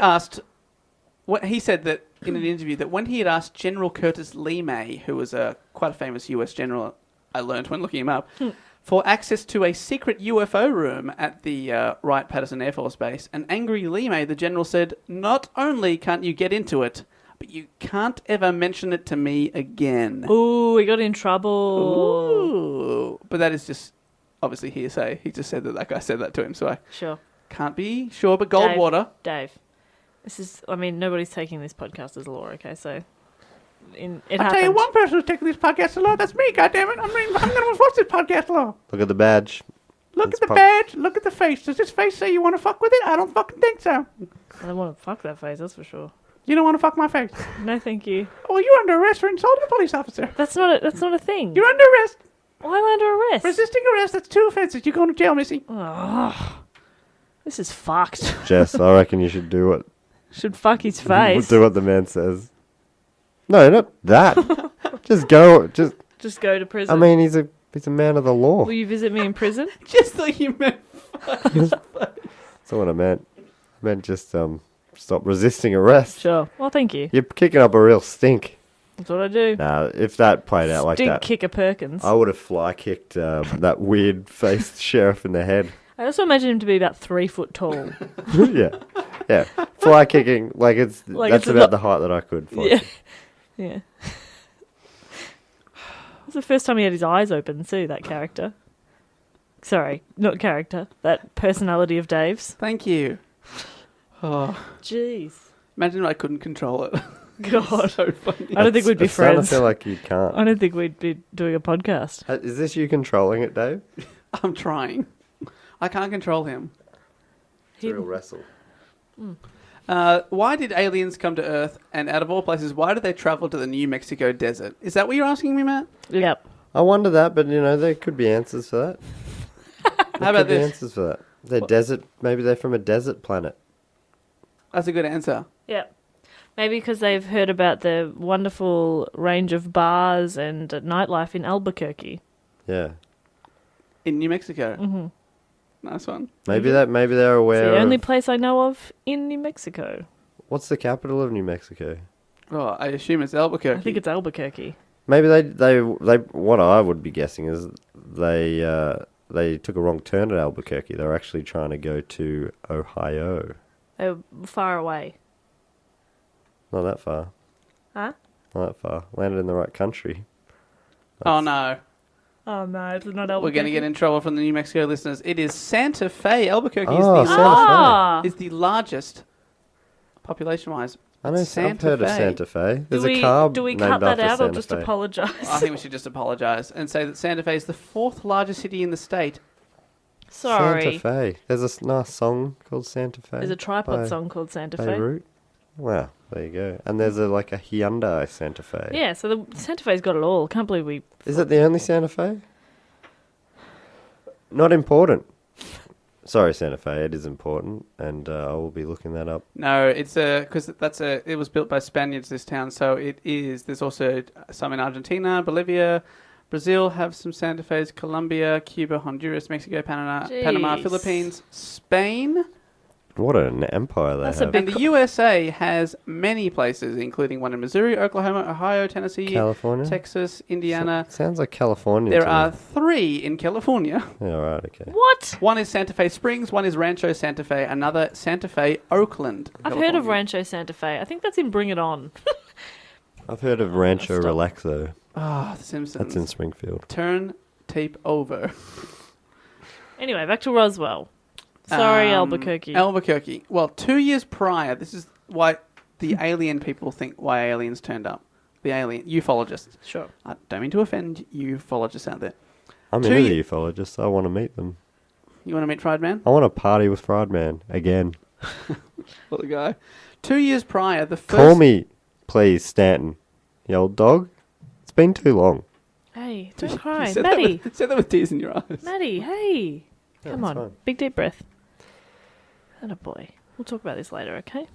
said that in an interview that when he had asked General Curtis Lee May, who was quite a famous US general, I learned when looking him up, for access to a secret UFO room at the Wright-Patterson Air Force Base, an angry Lee May, the general, said, "Not only can't you get into it, but you can't ever mention it to me again." Ooh, he got in trouble. Ooh. But that is just obviously hearsay. He just said that guy said that to him, so I Sure. can't be sure. But Goldwater... Dave. This is, nobody's taking this podcast as law, okay? So, it I'll happened. tell you one person who's taking this podcast law. That's me, goddammit. I'm going to enforce this podcast law. Look at the badge. Look That's at the badge. Look at the face. Does this face say you want to fuck with it? I don't fucking think so. I don't want to fuck that face, that's for sure. You don't want to fuck my face. No, thank you. Oh, you're under arrest for insulting a police officer. That's not a thing. You're under arrest. Why am I under arrest? Resisting arrest. That's 2 offenses. You're going to jail, Missy. Oh, this is fucked. Jess, I reckon you should do it. Should fuck his face. Do what the man says. No, not that. Just go. Just go to prison. I mean, he's a man of the law. Will you visit me in prison? Just thought you meant fuck his face. That's not what I meant. I meant just stop resisting arrest. Sure. Well, thank you. You're kicking up a real stink. That's what I do. Nah, if that played out like Stink that, kick a Perkins. I would have fly kicked that weird faced sheriff in the head. I also imagine him to be about 3 foot tall. yeah. Fly kicking that's it's about the height that I could. Yeah. Yeah. It was the first time he had his eyes open, too, that character. Sorry, not character. That personality of Dave's. Thank you. Oh, jeez. imagine I couldn't control it. God. So funny. I don't think we'd be It's starting to friends. feel like you can't. I don't think we'd be doing a podcast. Is this you controlling it, Dave? I'm trying. I can't control him. It's a real wrestle. Why did aliens come to Earth? And out of all places, why did they travel to the New Mexico desert? Is that what you're asking me, Matt? Yep. I wonder that, but there could be answers for that. How about this? Answers for that. They're desert. Maybe they're from a desert planet. That's a good answer. Yep. Maybe because they've heard about the wonderful range of bars and nightlife in Albuquerque. Yeah. In New Mexico. Mm-hmm. Nice one. Maybe they're aware. It's the only of... place I know of in New Mexico. What's the capital of New Mexico? Oh, I assume it's Albuquerque. I think it's Albuquerque. Maybe they. What I would be guessing is they took a wrong turn at Albuquerque. They were actually trying to go to Ohio. They were far away. Not that far. Huh? Not that far. Landed in the right country. Oh, no. Oh, no, it's not Albuquerque. We're going to get in trouble from the New Mexico listeners. It is Santa Fe. Albuquerque is the largest, population-wise. I know. I've heard of Santa Fe. There's a car Do we named cut that after out or Santa just Fe. apologise? I think we should just apologise and say that Santa Fe is the 4th largest city in the state. Sorry. Santa Fe. There's a nice song called Santa Fe. There's a tripod by song called Santa Fe. Beirut. Wow, there you go. And there's a Hyundai Santa Fe. Yeah, so the Santa Fe's got it all. Can't believe we... Is it the only Santa Fe? Not important. Sorry, Santa Fe. It is important, and I will be looking that up. No, it's because it was built by Spaniards, this town, so it is. There's also some in Argentina, Bolivia, Brazil have some Santa Fe's, Colombia, Cuba, Honduras, Mexico, Panama, Philippines, Spain. What an empire they have. And the USA has many places, including one in Missouri, Oklahoma, Ohio, Tennessee, California, Texas, Indiana. Sounds like California. There are 3 in California. Yeah, right, okay. What? One is Santa Fe Springs, one is Rancho Santa Fe, another Santa Fe, Oakland. I've heard of Rancho Santa Fe. I think that's in Bring It On. I've heard of Rancho Relaxo. Ah, The Simpsons. That's in Springfield. Turn tape over. Anyway, back to Roswell. Sorry, Albuquerque. Albuquerque. Well, 2 years prior, this is why the alien people think why aliens turned up. The alien ufologists. Sure. I don't mean to offend ufologists out there. I'm into the ufologists. I want to meet them. You want to meet Fried-man? I want to party with Fried-man again. What a guy. 2 years prior, the first... Call me, please, Stanton. You old dog. It's been too long. Hey, don't cry. Said Maddie. Said that with tears in your eyes. Maddie, hey. Yeah, Come on. fine. Big deep breath. Atta boy. We'll talk about this later, okay?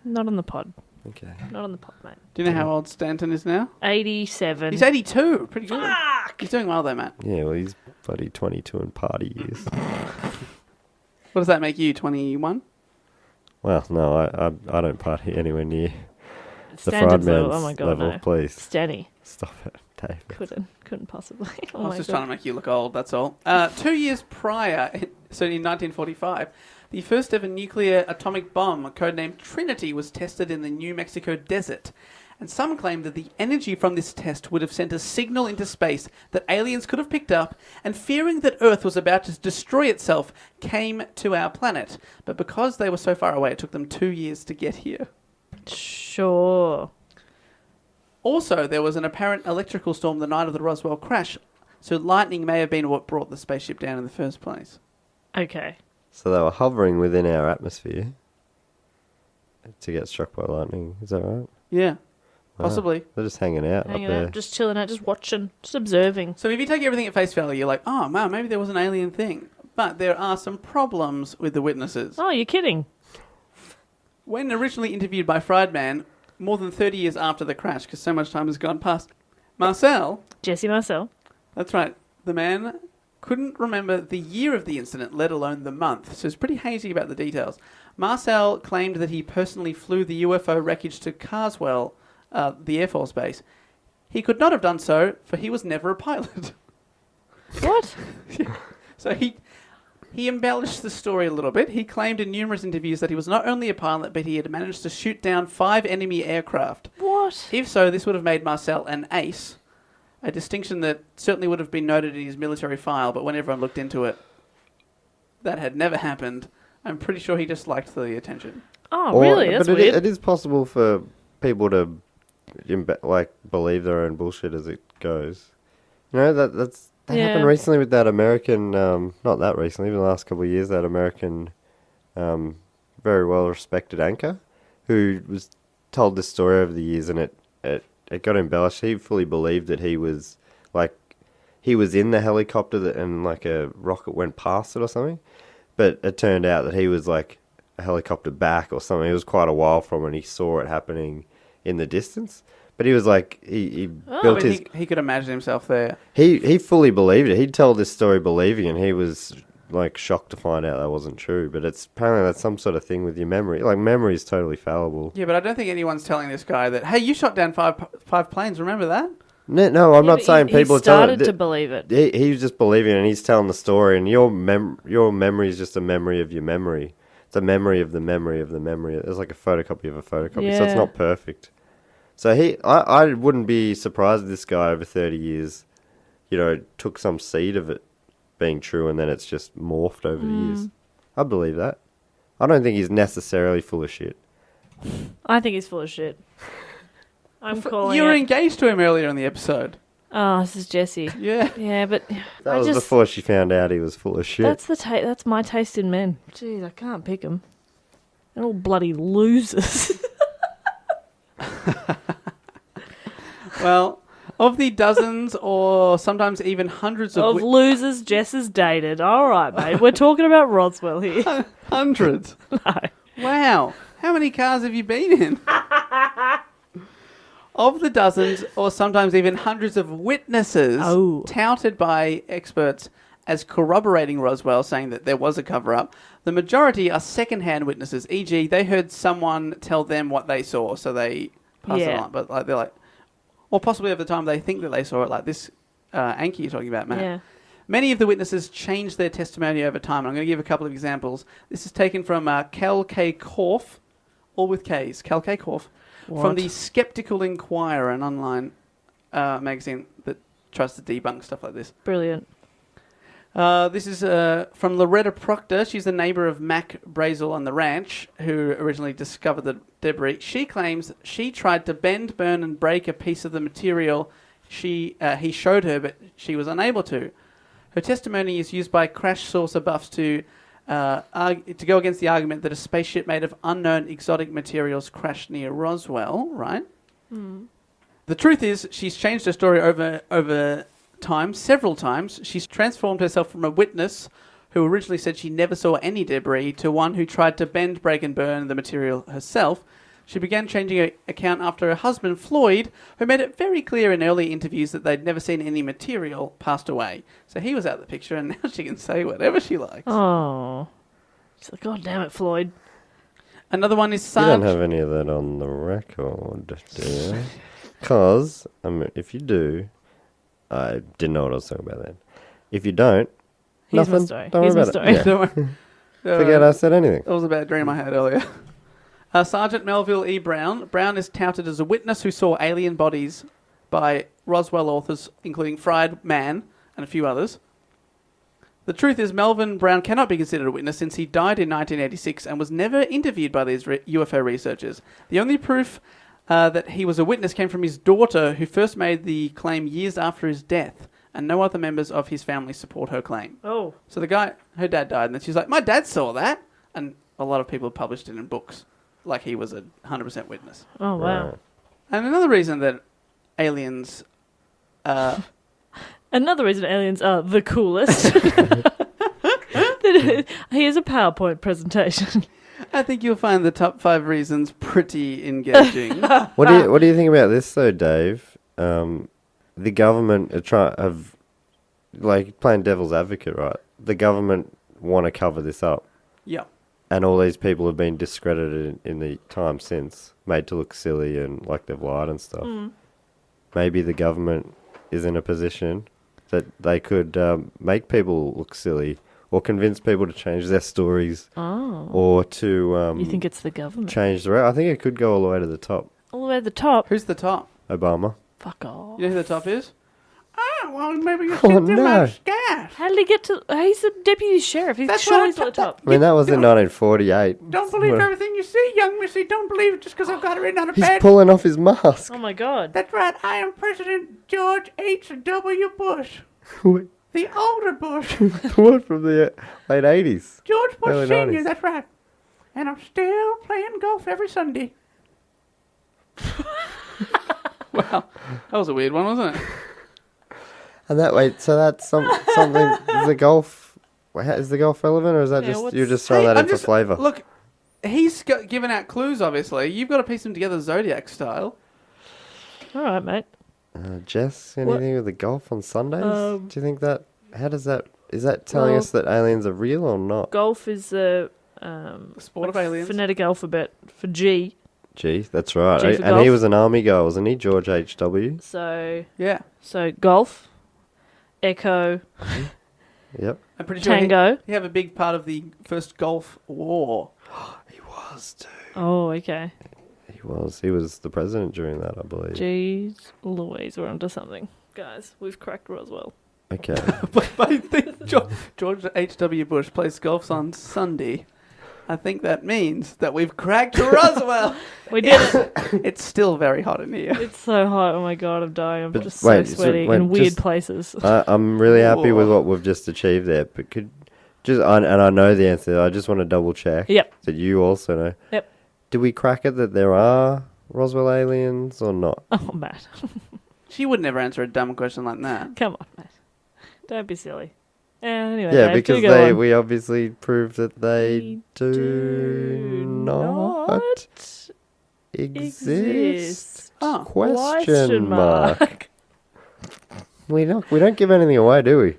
Not on the pod. Okay. Not on the pod, mate. Do you know how old Stanton is now? 87. He's 82. Pretty good. Fuck! He's doing well though, Matt. Yeah, well, he's bloody 22 in party years. What does that make you, 21? Well, no, I don't party anywhere near the Stanton's Fried-man's level. Oh my god, level, no. please. Stanny. Stop it, Dave. Couldn't possibly. I was just trying to make you look old, that's all. 2 years prior, so in 1945, the first ever nuclear atomic bomb, codenamed Trinity, was tested in the New Mexico desert. And some claim that the energy from this test would have sent a signal into space that aliens could have picked up, and fearing that Earth was about to destroy itself, came to our planet. But because they were so far away, it took them 2 years to get here. Sure. Also, there was an apparent electrical storm the night of the Roswell crash, so lightning may have been what brought the spaceship down in the first place. Okay. So they were hovering within our atmosphere to get struck by lightning. Is that right? Yeah, Wow. possibly. They're just hanging out Hanging up there. out, just chilling out, just watching, just observing. So if you take everything at face value, you're like, oh, wow, maybe there was an alien thing. But there are some problems with the witnesses. Oh, you're kidding. When originally interviewed by Fried-man, more than 30 years after the crash, because so much time has gone past, Marcel, Jesse Marcel. that's right, the man couldn't remember the year of the incident, let alone the month, so it's pretty hazy about the details. Marcel claimed that he personally flew the UFO wreckage to Carswell, the Air Force base. He could not have done so, for he was never a pilot. What? So he embellished the story a little bit. He claimed in numerous interviews that he was not only a pilot, but he had managed to shoot down 5 enemy aircraft. What? If so, this would have made Marcel an ace, a distinction that certainly would have been noted in his military file, but when everyone looked into it, that had never happened. I'm pretty sure he just liked the attention. Oh, really? That's but weird. it is possible for people to believe their own bullshit as it goes. You know, that happened recently with that American, not that recently, even the last couple of years, that American very well respected anchor who was told this story over the years, and it got embellished. He fully believed that he was in the helicopter and like a rocket went past it or something, but it turned out that he was like a helicopter back or something. It was quite a while from it, and he saw it happening in the distance. But he was like, he built his... He could imagine himself there. He fully believed it. He'd tell this story believing, and he was like shocked to find out that wasn't true. But apparently that's some sort of thing with your memory. Like, memory is totally fallible. Yeah, but I don't think anyone's telling this guy that, hey, you shot down five planes, remember that? No, I'm not saying people he started to believe it. He was just believing it, and he's telling the story, and your memory is just a memory of your memory. It's a memory of the memory of the memory. It's like a photocopy of a photocopy, so it's not perfect. So I wouldn't be surprised if this guy over 30 years, took some seed of it being true, and then it's just morphed over the years. I believe that. I don't think he's necessarily full of shit. I think he's full of shit. I'm calling You were it. engaged to him earlier in the episode. Oh, this is Jessie. Yeah. Yeah, but That was before she found out he was full of shit. That's my taste in men. Jeez, I can't pick them. They're all bloody losers. Well, of the dozens or sometimes even hundreds of... losers Jess has dated. All right, mate. We're talking about Roswell here. Hundreds? No. Wow. How many cars have you been in? Of the dozens or sometimes even hundreds of witnesses touted by experts as corroborating Roswell, saying that there was a cover-up, the majority are secondhand witnesses, e.g. they heard someone tell them what they saw, so they pass it on. But they're like... Or possibly over the time they think that they saw it, like this Anki you're talking about, Matt. Yeah. Many of the witnesses changed their testimony over time. I'm going to give a couple of examples. This is taken from Cal K. Korf, all with Ks, Cal K. Korf, from the Skeptical Inquirer, an online magazine that tries to debunk stuff like this. Brilliant. This is from Loretta Proctor. She's a neighbour of Mac Brazel on the ranch, who originally discovered the debris. She claims she tried to bend, burn, and break a piece of the material he showed her, but she was unable to. Her testimony is used by crash saucer buffs to go against the argument that a spaceship made of unknown exotic materials crashed near Roswell, right? Mm. The truth is, she's changed her story over time, several times. She's transformed herself from a witness who originally said she never saw any debris to one who tried to bend, break, and burn the material herself. She began changing her account after her husband, Floyd, who made it very clear in early interviews that they'd never seen any material, passed away. So he was out of the picture, and now she can say whatever she likes. Oh. She's like, God damn it, Floyd. Another one is You don't have any of that on the record, do you? Because, if you do, I didn't know what I was talking about then. If you don't, Here's nothing. my story. Don't Here's worry my about story. it. Yeah. Forget I said anything. That was a bad dream I had earlier. Sergeant Melville E. Brown. Brown is touted as a witness who saw alien bodies by Roswell authors, including Fried-man and a few others. The truth is, Melvin Brown cannot be considered a witness since he died in 1986 and was never interviewed by these UFO researchers. The only proof that he was a witness came from his daughter, who first made the claim years after his death, and no other members of his family support her claim. Oh. So her dad died, and then she's like, my dad saw that. And a lot of people published it in books, like he was a 100% witness. Oh, wow. Right. And another reason that aliens... Another reason aliens are the coolest. Here's a PowerPoint presentation. I think you'll find the top 5 reasons pretty engaging. What do you think about this though, Dave? The government have playing devil's advocate, right? The government want to cover this up. Yeah. And all these people have been discredited in the time since, made to look silly and like they've lied and stuff. Mm. Maybe the government is in a position that they could make people look silly or convince people to change their stories. Oh. Or to... you think it's the government? Change the... I think it could go all the way to the top. All the way to the top? Who's the top? Obama. Fuck off. You know who the top is? Oh, well, maybe you should do my gas. How did he get to... He's the deputy sheriff. He's surely at the top. I mean, that was in 1948. Don't believe everything you see, young missy. Don't believe it just because I've got it written on a He's pad. pulling off his mask. Oh, my God. That's right. I am President George H.W. Bush. The older Bush. What, from the late 80s? George Bush Early Sr., 90s. that's right. And I'm still playing golf every Sunday. Wow. That was a weird one, wasn't it? And so that's something. Is the golf relevant, or is that you're just throwing that in for flavour? Look, he's given out clues. Obviously, you've got to piece them together Zodiac style. All right, mate. Jess, anything with the golf on Sundays? Do you think that? How does that? Is that telling us that aliens are real or not? Golf is the sport of aliens. Phonetic alphabet for G. G, that's right. G for and golf. he was an army guy, wasn't he? George H.W. So yeah. So golf, echo. Yep. I'm pretty sure Tango. He had a big part of the first Gulf War. He was too. Oh, okay. He was the president during that, I believe. Jeez Louise, we're onto something. Guys, we've cracked Roswell. Okay. But I think George H.W. Bush plays golf on Sunday. I think that means that we've cracked Roswell. We did it. It's still very hot in here. It's so hot. Oh my God, I'm dying. I'm just so sweaty in weird places. I'm really happy with what we've just achieved there. But and I know the answer. I just want to double check. Yep. That you also know. Yep. Did we crack it that there are Roswell aliens or not? Oh, Matt. She would never answer a dumb question like that. Come on, Matt. Don't be silly. Anyway, yeah, Dave, because we obviously proved that they do not exist. Oh, question mark. We don't give anything away, do we?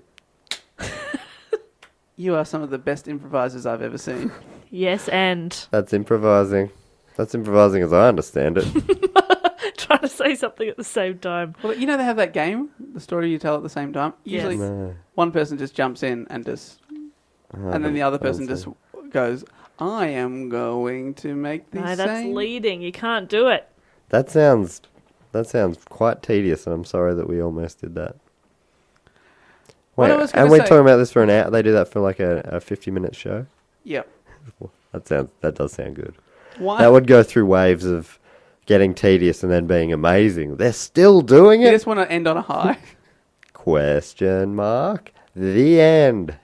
You are some of the best improvisers I've ever seen. Yes, and... That's improvising. That's improvising as I understand it. Trying to say something at the same time. Well, you know they have that game, the story you tell at the same time? Usually one person just jumps in and just... and then the other person just goes, I am going to make the same... No, that's leading. You can't do it. That sounds quite tedious, and I'm sorry that we almost did that. Wait, I was and gonna we're say- talking about this for an hour. They do that for like a 50-minute show. Yep. That does sound good. Why? That would go through waves of getting tedious and then being amazing. They're still doing You it? just want to end on a high. Question mark. The end.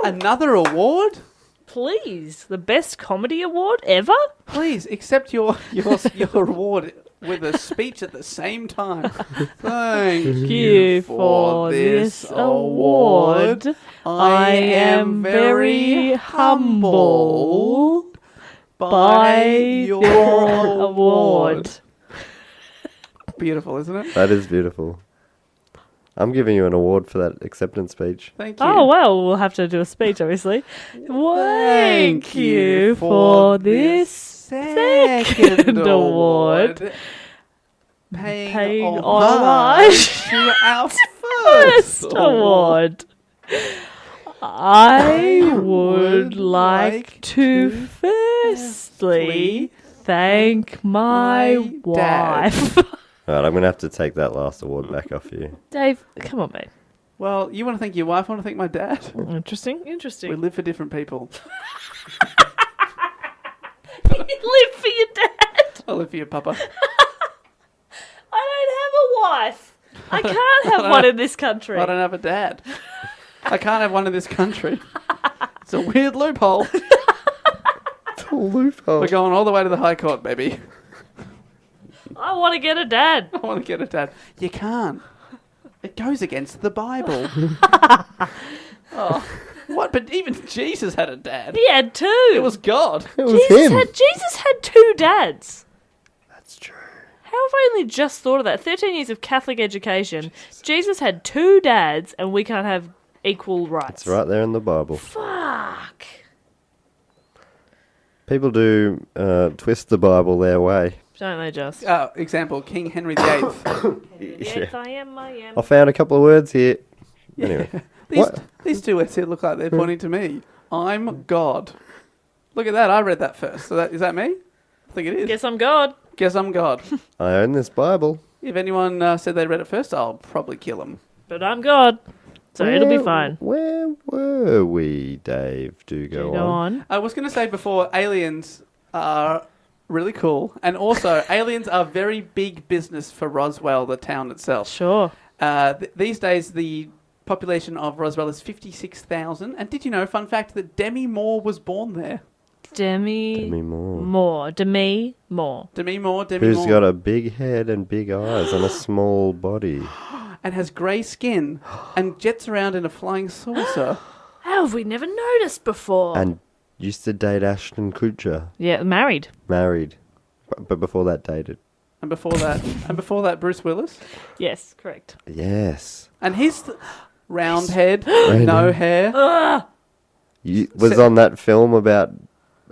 Another award? Please, the best comedy award ever? Please accept your award with a speech at the same time. Thank you for this award. I am very humbled by your award. Beautiful, isn't it? That is beautiful. I'm giving you an award for that acceptance speech. Thank you. Oh, well, we'll have to do a speech, obviously. Thank you for this second award. Paying homage to our First award. I would like to firstly thank my wife. Alright, I'm going to have to take that last award back off you. Dave, come on, mate. Well, you want to thank your wife, I want to thank my dad. Interesting. We live for different people. You live for your dad. I live for your papa. I don't have a wife. I can't have one in this country. I don't have a dad. I can't have one in this country. It's a weird loophole. It's a loophole. We're going all the way to the High Court, baby. I want to get a dad. I want to get a dad. You can't. It goes against the Bible. Oh, what? But even Jesus had a dad. He had two. It was God. It was him. Jesus had two dads. That's true. How have I only just thought of that? 13 years of Catholic education. Jesus had two dads, and we can't have equal rights. It's right there in the Bible. Fuck. People do twist the Bible their way. Don't they just? Example, King Henry VIII. Yes, I am. I found a couple of words here. Anyway. These two words here look like they're pointing to me. I'm God. Look at that. I read that first. So is that me? I think it is. Guess I'm God. Guess I'm God. I own this Bible. If anyone said they read it first, I'll probably kill them. But I'm God. So it'll be fine. Where were we, Dave? Do go on. I was going to say before, aliens are really cool. And also, aliens are very big business for Roswell, the town itself. Sure. These days, the population of Roswell is 56,000. And did you know, fun fact, that Demi Moore was born there? Demi Moore. Demi Moore. Who's got a big head and big eyes and a small body. And has grey skin and jets around in a flying saucer. How have we never noticed before? And used to date Ashton Kutcher. Yeah, married. But before that, dated. And before that, Bruce Willis. Yes, correct. Yes. And his round head, no hair. Was on that film about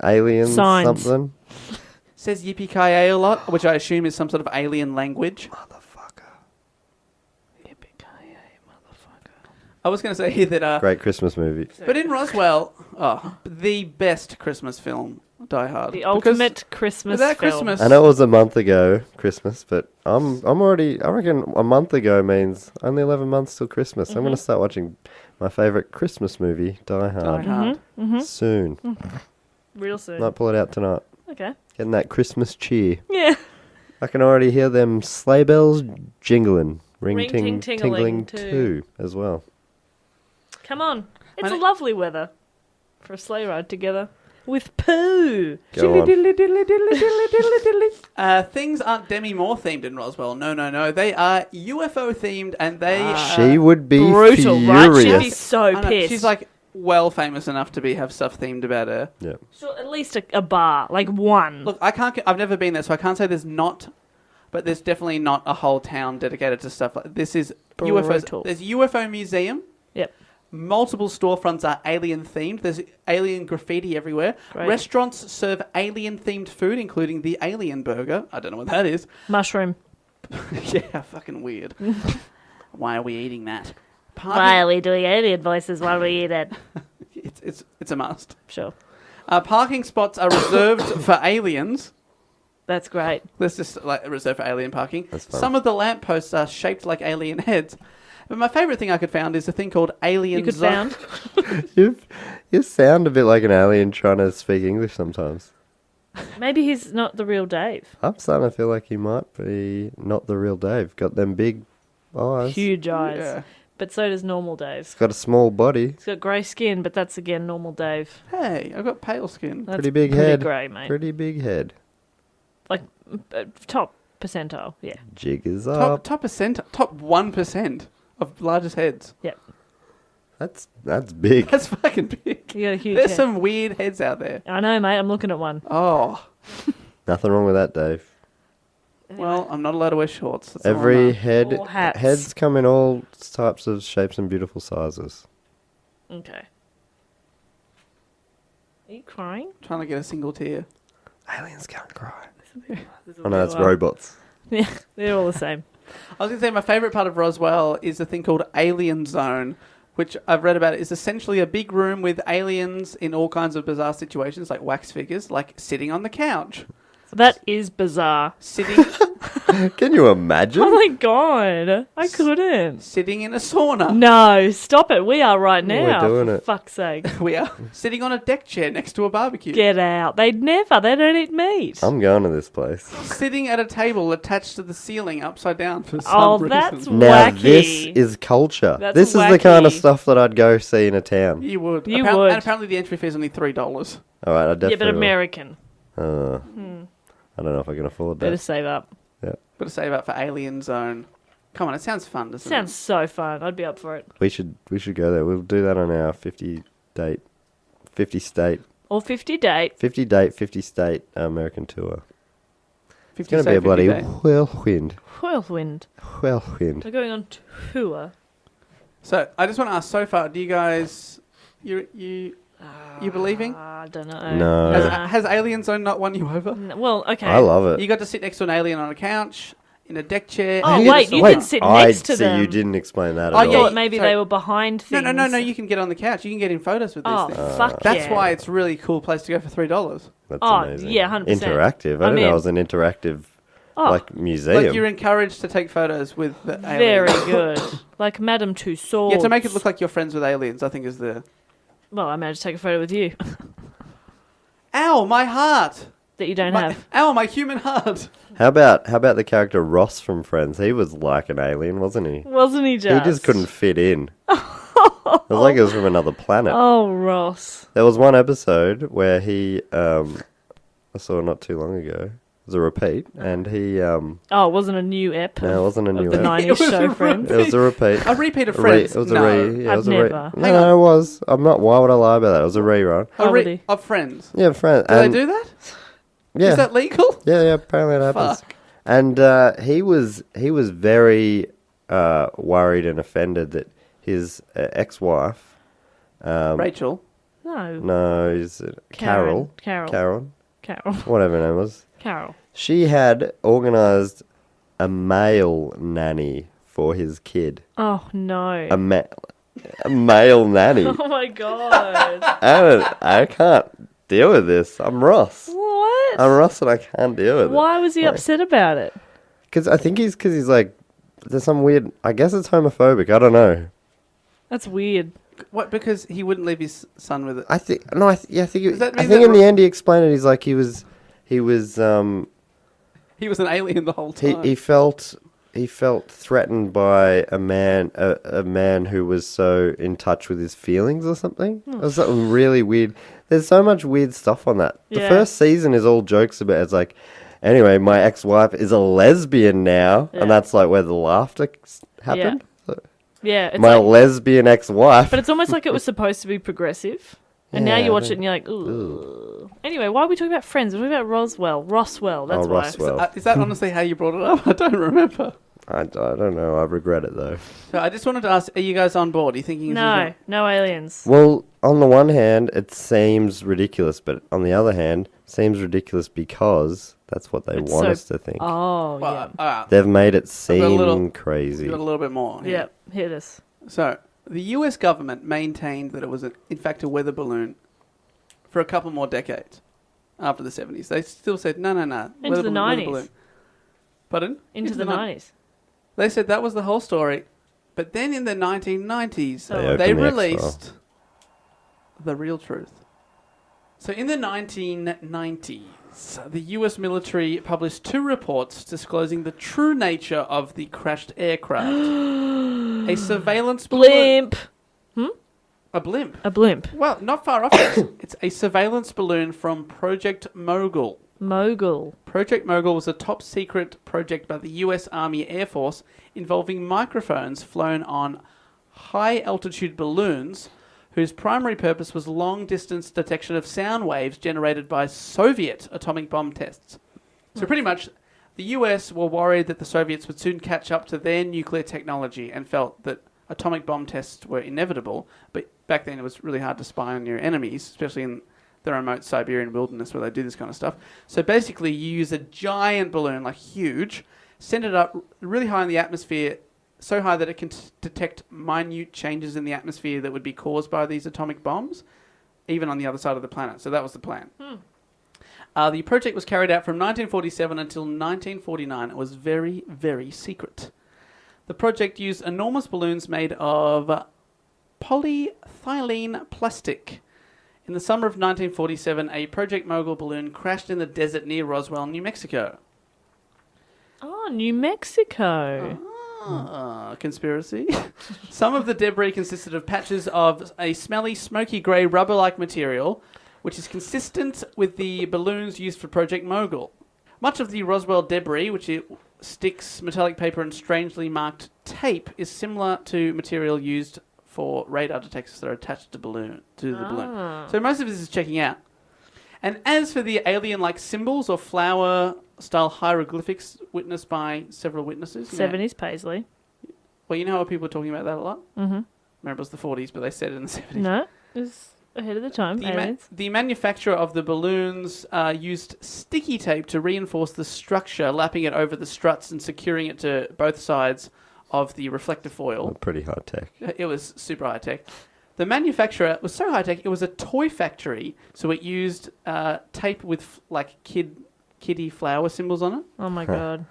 aliens Signs. something? Says yippee-ki-yay a lot, which I assume is some sort of alien language. I was going to say here that... Great Christmas movie. But in Roswell, the best Christmas film, Die Hard. The ultimate Christmas that film. Christmas... I know it was a month ago, Christmas, but I'm already... I reckon a month ago means only 11 months till Christmas. I'm going to start watching my favourite Christmas movie, Die Hard. Die Hard. Soon. Real soon. Might pull it out tonight. Okay. Getting that Christmas cheer. Yeah. I can already hear them sleigh bells jingling. Ring-ting-tingling Tingling too. too as well. Come on. It's lovely weather for a sleigh ride together with poo. Go on. Things aren't Demi Moore themed in Roswell. No. They are UFO themed, and they She would be brutal, furious. right? She'd be so I know, pissed. she's like well famous enough to have stuff themed about her. Yeah. Sure, at least a bar, like one. Look, I've never been there, so I can't say there's not, but there's definitely not a whole town dedicated to stuff like this. Is Brutal. UFOs? There's UFO museum. Yep. Multiple storefronts are alien themed. There's alien graffiti everywhere. Great. Restaurants serve alien themed food, including the Alien Burger. I don't know what that is. Mushroom. Yeah, fucking weird. Why are we eating that? Why are we doing alien voices while we eat it? It's a must. Sure. Parking spots are reserved for aliens. That's great. Let's just reserve for alien parking. That's fun. Some of the lampposts are shaped like alien heads. But my favourite thing I could found is a thing called alien. You could found. You sound a bit like an alien trying to speak English sometimes. Maybe he's not the real Dave. I'm starting to feel like he might be not the real Dave. Got them big eyes. Huge eyes. Yeah. But so does normal Dave. He's got a small body. He's got grey skin, but that's again normal Dave. Hey, I've got pale skin. That's Pretty big pretty head. grey, mate. Pretty big head. Like top percentile, yeah. Jig is up. Top 1% of largest heads. Yep. That's big. That's fucking big. You got a huge There's head. some weird heads out there. I know, mate. I'm looking at one. Oh, Nothing wrong with that, Dave. well, I'm not allowed to wear shorts. That's all I Every know. head, Or hats. heads come in all types of shapes and beautiful sizes. Okay. Are you crying? Trying to get a single tear. Aliens can't cry. This is Oh no, that's really well. robots. Yeah, they're all the same. I was going to say my favourite part of Roswell is a thing called Alien Zone, which I've read about. It is essentially a big room with aliens in all kinds of bizarre situations, like wax figures, like sitting on the couch, That is bizarre. sitting Can you imagine? Oh my god. I couldn't. sitting in a sauna. No, stop it. We are right now. We're doing for it. fuck's sake. We are sitting on a deck chair next to a barbecue. Get out. They'd never. They don't eat meat. I'm going to this place. Sitting at a table attached to the ceiling upside down for some Oh, reason. that's Now wacky. this is culture. That's this is the kind of wacky. stuff that I'd go see in a town. You would. You would. And apparently the entry fee is only $3. All right, I definitely. Yeah, but will. American. I don't know if I can afford that. Better save up. Got to save up for Alien Zone. Come on, it sounds fun, doesn't Sounds it? so fun. I'd be up for it. We should go there. We'll do that on our 50 state Or 50 date. 50 state American tour. It's 50 going to be a 50 bloody day. whirlwind. Whirlwind. Whirlwind. We're going on tour. So I just want to ask, so far, do you guys, you believing? I don't know. No. Has Alien Zone not won you over? Well, okay. I love it. You got to sit next to an alien on a couch, in a deck chair. Oh, and wait, you can sit next to them. You didn't explain that Oh, I at yeah, all. thought maybe sorry. they were behind things. No, you can get on the couch. You can get in photos with these Oh, things. fuck That's yeah. why it's a really cool place to go for $3. That's Oh, amazing. yeah, 100%. Interactive. I I'm didn't know in. it was an interactive Oh, museum. Like you're encouraged to take photos with the very aliens. good. Like Madame Tussauds. Yeah, to make it look like you're friends with aliens, I think is the... Well, I managed to take a photo with you Ow, my heart! that you don't have. Ow, my human heart! How about the character Ross from Friends? He was like an alien, wasn't he? Wasn't he just? He just couldn't fit in. It was like he was from another planet. Oh, Ross. There was one episode where he, I saw not too long ago. It was a repeat, and he, Oh, it wasn't a new ep. no, it wasn't a of new the ep. 90s It was show a Friends. It was a repeat. A repeat of A Friends. It was no. a re. Yeah, it I've was a never. re. No, it was. I'm not. Why would I lie about that? It was a rerun. Oh, really? Of Friends. Yeah, Friends. Do they do that? Yeah, Is that legal? yeah. Apparently it happens. Fuck. And he was very worried and offended that his ex-wife, Rachel. No. no, is it Carol, Carol. whatever her name was. Carol. She had organised a male nanny for his kid. Oh, no. A male nanny. Oh, my God. I can't deal with this. I'm Ross. What? I'm Ross and I can't deal with it. Why was he upset about it? Because I think he's like, there's some weird, I guess it's homophobic. I don't know. That's weird. What? Because he wouldn't leave his son with it. I think, no, I think Does that I mean think that in the end he explained it. He's like, he was He was an alien the whole time. he felt threatened by a man who was so in touch with his feelings or something. It was something really weird. There's so much weird stuff on that. The Yeah. first season is all jokes about it's like, anyway, my ex-wife is a lesbian now, Yeah. and that's like where the laughter happened. Yeah. It's My like, lesbian ex-wife. but it's almost like it was supposed to be progressive. And now Yeah, you watch but- it and you're like, ooh. Anyway, why are we talking about Friends? We're talking about Roswell. That's why. Roswell. Is that honestly how you brought it up? I don't remember. I don't know. I regret it though. So I just wanted to ask, are you guys on board? Are you thinking... No, no aliens. Well, on the one hand, it seems ridiculous, but on the other hand, it seems ridiculous because that's what they It's want so- us to think. Oh, Well, They've made it got a seem little- crazy. you got a little bit more. yeah. Yep, hear this. So the US government maintained that it was, in fact, a weather balloon for a couple more decades. after the 70s. They still said, no. Into the 90s. Pardon? Into the 90s. They said that was the whole story. But then in the 1990s, they released the real truth. So in the 1990s, the US military published 2 reports disclosing the true nature of the crashed aircraft. A surveillance balloon. A blimp. A blimp. Well, not far off. It's a surveillance balloon from Project Mogul. Project Mogul was a top-secret project by the US Army Air Force involving microphones flown on high-altitude balloons whose primary purpose was long-distance detection of sound waves generated by Soviet atomic bomb tests. So pretty much, the US were worried that the Soviets would soon catch up to their nuclear technology and felt that atomic bomb tests were inevitable, but back then it was really hard to spy on your enemies, especially in the remote Siberian wilderness where they do this kind of stuff. So basically you use a giant balloon, like huge, send it up really high in the atmosphere, so high that it can detect minute changes in the atmosphere that would be caused by these atomic bombs, even on the other side of the planet. So that was the plan. The project was carried out from 1947 until 1949. It was very, very secret. The project used enormous balloons made of polyethylene plastic. In the summer of 1947, a Project Mogul balloon crashed in the desert near Roswell, New Mexico. Oh, New Mexico. Conspiracy. Some of the debris consisted of patches of a smelly, smoky grey rubber-like material, which is consistent with the balloons used for Project Mogul. Much of the Roswell debris, which is sticks, metallic paper, and strangely marked tape, is similar to material used for radar detectors that are attached to the balloon. So most of this is checking out. And as for the alien-like symbols or flower-style hieroglyphics witnessed by several witnesses... 70s Paisley. Well, you know how people were talking about that a lot? Mm-hmm. Remember, it was the 40s, but they said it in the 70s. No, it was ahead of the time. The manufacturer of the balloons used sticky tape to reinforce the structure, lapping it over the struts and securing it to both sides of the reflector foil. Pretty high-tech. It was super high-tech. The manufacturer was so high-tech, it was a toy factory, so it used tape with kiddie flower symbols on it. Oh, my God.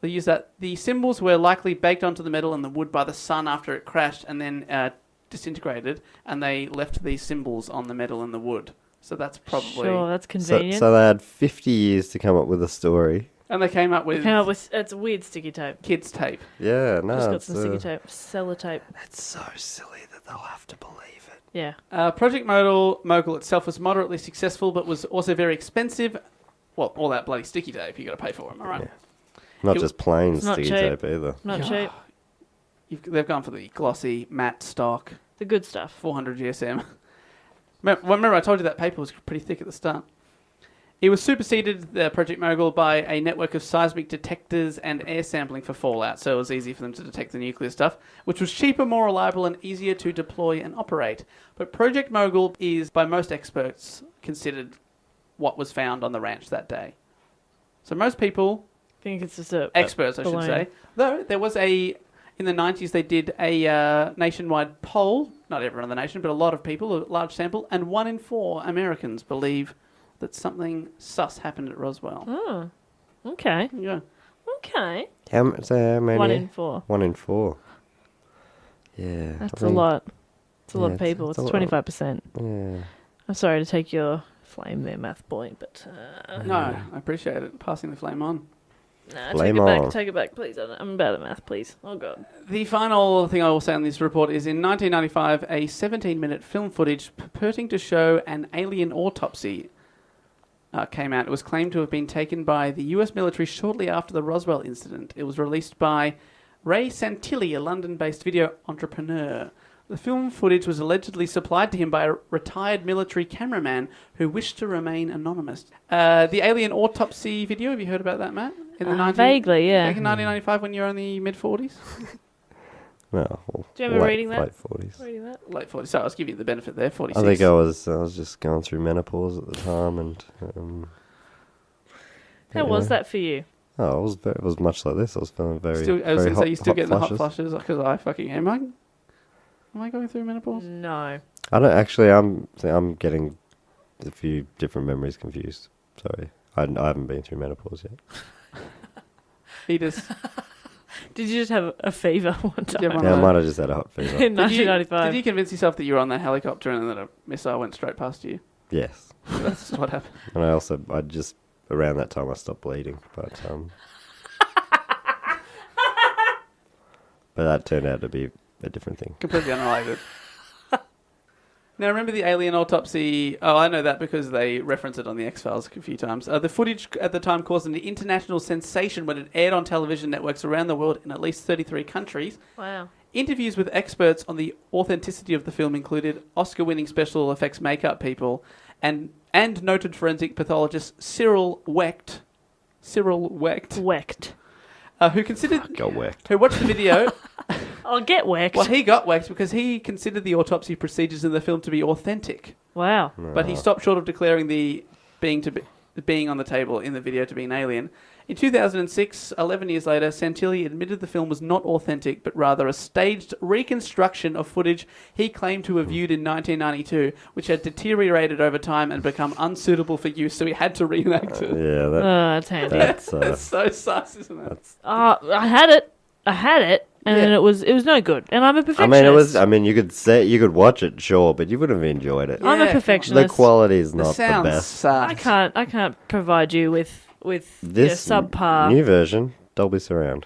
They used that. The symbols were likely baked onto the metal and the wood by the sun after it crashed and then disintegrated, and they left these symbols on the metal and the wood. So that's probably... Sure, that's convenient. So they had 50 years to come up with a story. And they came up with... It's weird sticky tape. Kids tape. Yeah, no. Just got some sticky tape. Sellotape. It's so silly that they'll have to believe it. Yeah. Project Mogul itself was moderately successful, but was also very expensive. Well, all that bloody sticky tape you got to pay for, am I right? Yeah. Not just plain sticky cheap. tape either. Not cheap. They've gone for the glossy, matte stock. The good stuff. 400 GSM. Remember I told you that paper was pretty thick at the start. It was superseded, the Project Mogul, by a network of seismic detectors and air sampling for fallout, so it was easy for them to detect the nuclear stuff, which was cheaper, more reliable, and easier to deploy and operate. But Project Mogul is, by most experts, considered what was found on the ranch that day. So most people... think it's just experts, I should say. Though there was in the 90s, they did a nationwide poll, not everyone in the nation, but a lot of people, a large sample, and 1 in 4 Americans believe that something sus happened at Roswell. Oh, okay. Yeah. Okay. How many? 1 in 4. 1 in 4. Yeah. That's a lot. It's a lot of people. It's 25%. Yeah. I'm sorry to take your flame there, math boy, but... No, I appreciate it. Passing the flame on. Nah, take it back, please. I'm bad at math, please. Oh, God. The final thing I will say on this report is in 1995, a 17-minute film footage purporting to show an alien autopsy came out. It was claimed to have been taken by the US military shortly after the Roswell incident. It was released by Ray Santilli, a London-based video entrepreneur. The film footage was allegedly supplied to him by a retired military cameraman who wished to remain anonymous. The alien autopsy video, have you heard about that, Matt? Vaguely, yeah. Back in 1995 when you were in the mid-40s? No. Do you remember reading that? Late 40s. Late 40s. So I was giving you the benefit there, 46. I think I was just going through menopause at the time, and how was that for you? Oh, it was much like this. I was feeling very. I was going to say, you still getting flushes. the hot flushes because I fucking am. Am I going through menopause? No. I don't actually. I'm getting a few different memories confused. Sorry. I haven't been through menopause yet. He just... Did you just have a fever one time? Yeah, I might have just had a hot fever. In 1995. Did you convince yourself that you were on that helicopter and that a missile went straight past you? Yes. That's just what happened. And around that time I stopped bleeding, but but that turned out to be a different thing. Completely unrelated. Now, remember the alien autopsy? Oh, I know that because they reference it on the X-Files a few times. The footage at the time caused an international sensation when it aired on television networks around the world in at least 33 countries. Wow. Interviews with experts on the authenticity of the film included Oscar-winning special effects makeup people and noted forensic pathologist Cyril Wecht. Who considered... Got whacked. Who watched the video... I'll get whacked. Well, he got whacked because he considered the autopsy procedures in the film to be authentic. Wow. But he stopped short of declaring the being on the table in the video to be an alien. In 2006, 11 years later, Santilli admitted the film was not authentic, but rather a staged reconstruction of footage he claimed to have viewed in 1992, which had deteriorated over time and become unsuitable for use, so he had to reenact it. Yeah, that's handy. That's so sus, isn't it? I had it. And then it was no good. And I'm a perfectionist. You could watch it, sure, but you wouldn't have enjoyed it. Yeah. I'm a perfectionist. The quality is not the sound best. sucks. I can't provide you with This subpar. new version, Dolby Surround.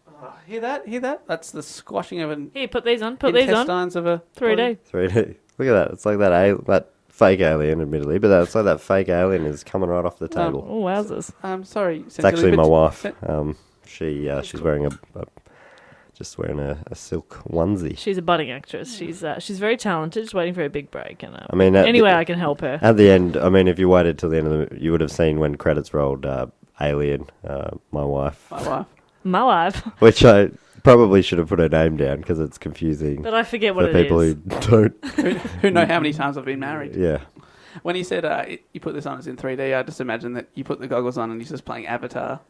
Oh, hear that? That's the squashing of an Here, put these on. Put these on. intestines of a 3D. 3D. Look at that. It's like that fake alien, admittedly, but it's like that fake alien is coming right off the table. Oh, wowzers. Sorry, It's actually my wife. She's wearing just wearing a silk onesie. She's a budding actress. She's very talented. Just waiting for a big break. And I can help her. At the end, if you waited till the end of you would have seen when credits rolled, Alien, my wife. My wife. Which I probably should have put her name down because it's confusing. But I forget what it is. For people who don't. who know how many times I've been married. Yeah. When he said you put this on as in 3D, I just imagine that you put the goggles on and he's just playing Avatar.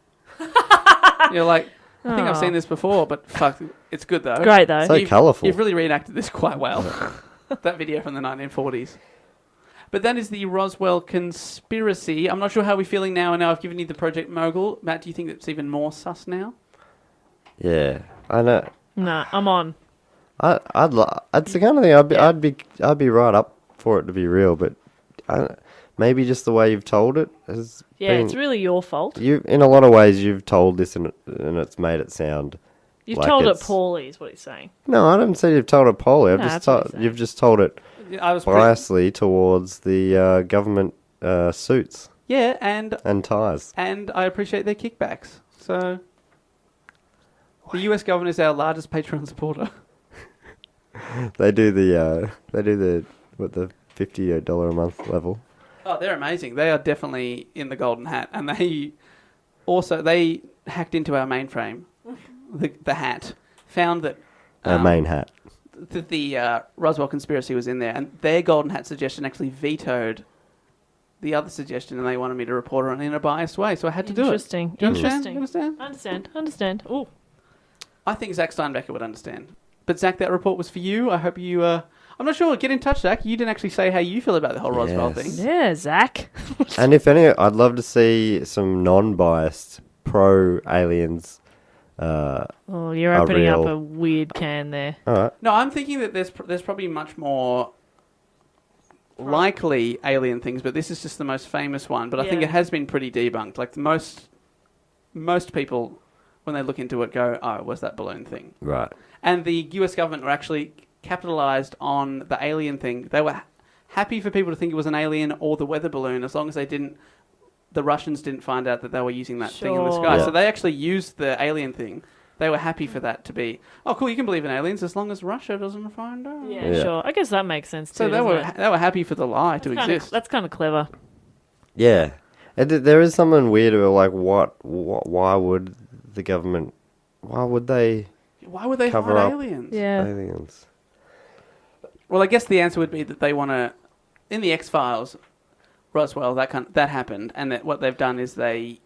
You're like, I think I've seen this before, but fuck, it's good though. Great though. So colourful. You've really reenacted this quite well. That video from the 1940s. But that is the Roswell conspiracy. I'm not sure how we're feeling now, and now I've given you the Project Mogul. Matt, do you think it's even more sus now? Yeah, I know. Nah, I'm on. It's the kind of thing I'd be right up for it to be real, but maybe just the way you've told it has it's really your fault. In a lot of ways, you've told this and it's made it sound. You've told it poorly, is what he's saying. No, I haven't said you've told it poorly. You've just told it biasly towards the government suits. Yeah, and ties. And I appreciate their kickbacks. So the US government is our largest Patreon supporter. They do the $50 a month level. Oh, they're amazing. They are definitely in the golden hat, and they hacked into our mainframe, the hat, found that main hat. That the Roswell conspiracy was in there, and their golden hat suggestion actually vetoed the other suggestion, and they wanted me to report on it in a biased way, so I had to do it. Interesting. Do you understand? Understand. Ooh. I think Zach Steinbecker would understand. But Zach, that report was for you. I hope you... I'm not sure. Get in touch, Zach. You didn't actually say how you feel about the whole Roswell thing. Yeah, Zach. And if any, I'd love to see some non-biased pro-aliens. You're opening up a weird can there. All right. No, I'm thinking that there's probably much more likely alien things, but this is just the most famous one. But I think it has been pretty debunked. Like most people, when they look into it, go, "Oh, it was that balloon thing?" Right. And the US government were actually capitalized on the alien thing. They were happy for people to think it was an alien or the weather balloon, as long as the Russians didn't find out that they were using that thing in the sky. Yeah. So they actually used the alien thing. They were happy for that to be, oh, cool, you can believe in aliens as long as Russia doesn't find out. Yeah, sure. I guess that makes sense too. So they were happy for the lie to exist. That's kind of clever. Yeah. There is something weird about, like, why would the government, why would they cover hide up aliens? Yeah. aliens? Well, I guess the answer would be that they want to, in the X-Files, Roswell, that happened, and that what they've done is they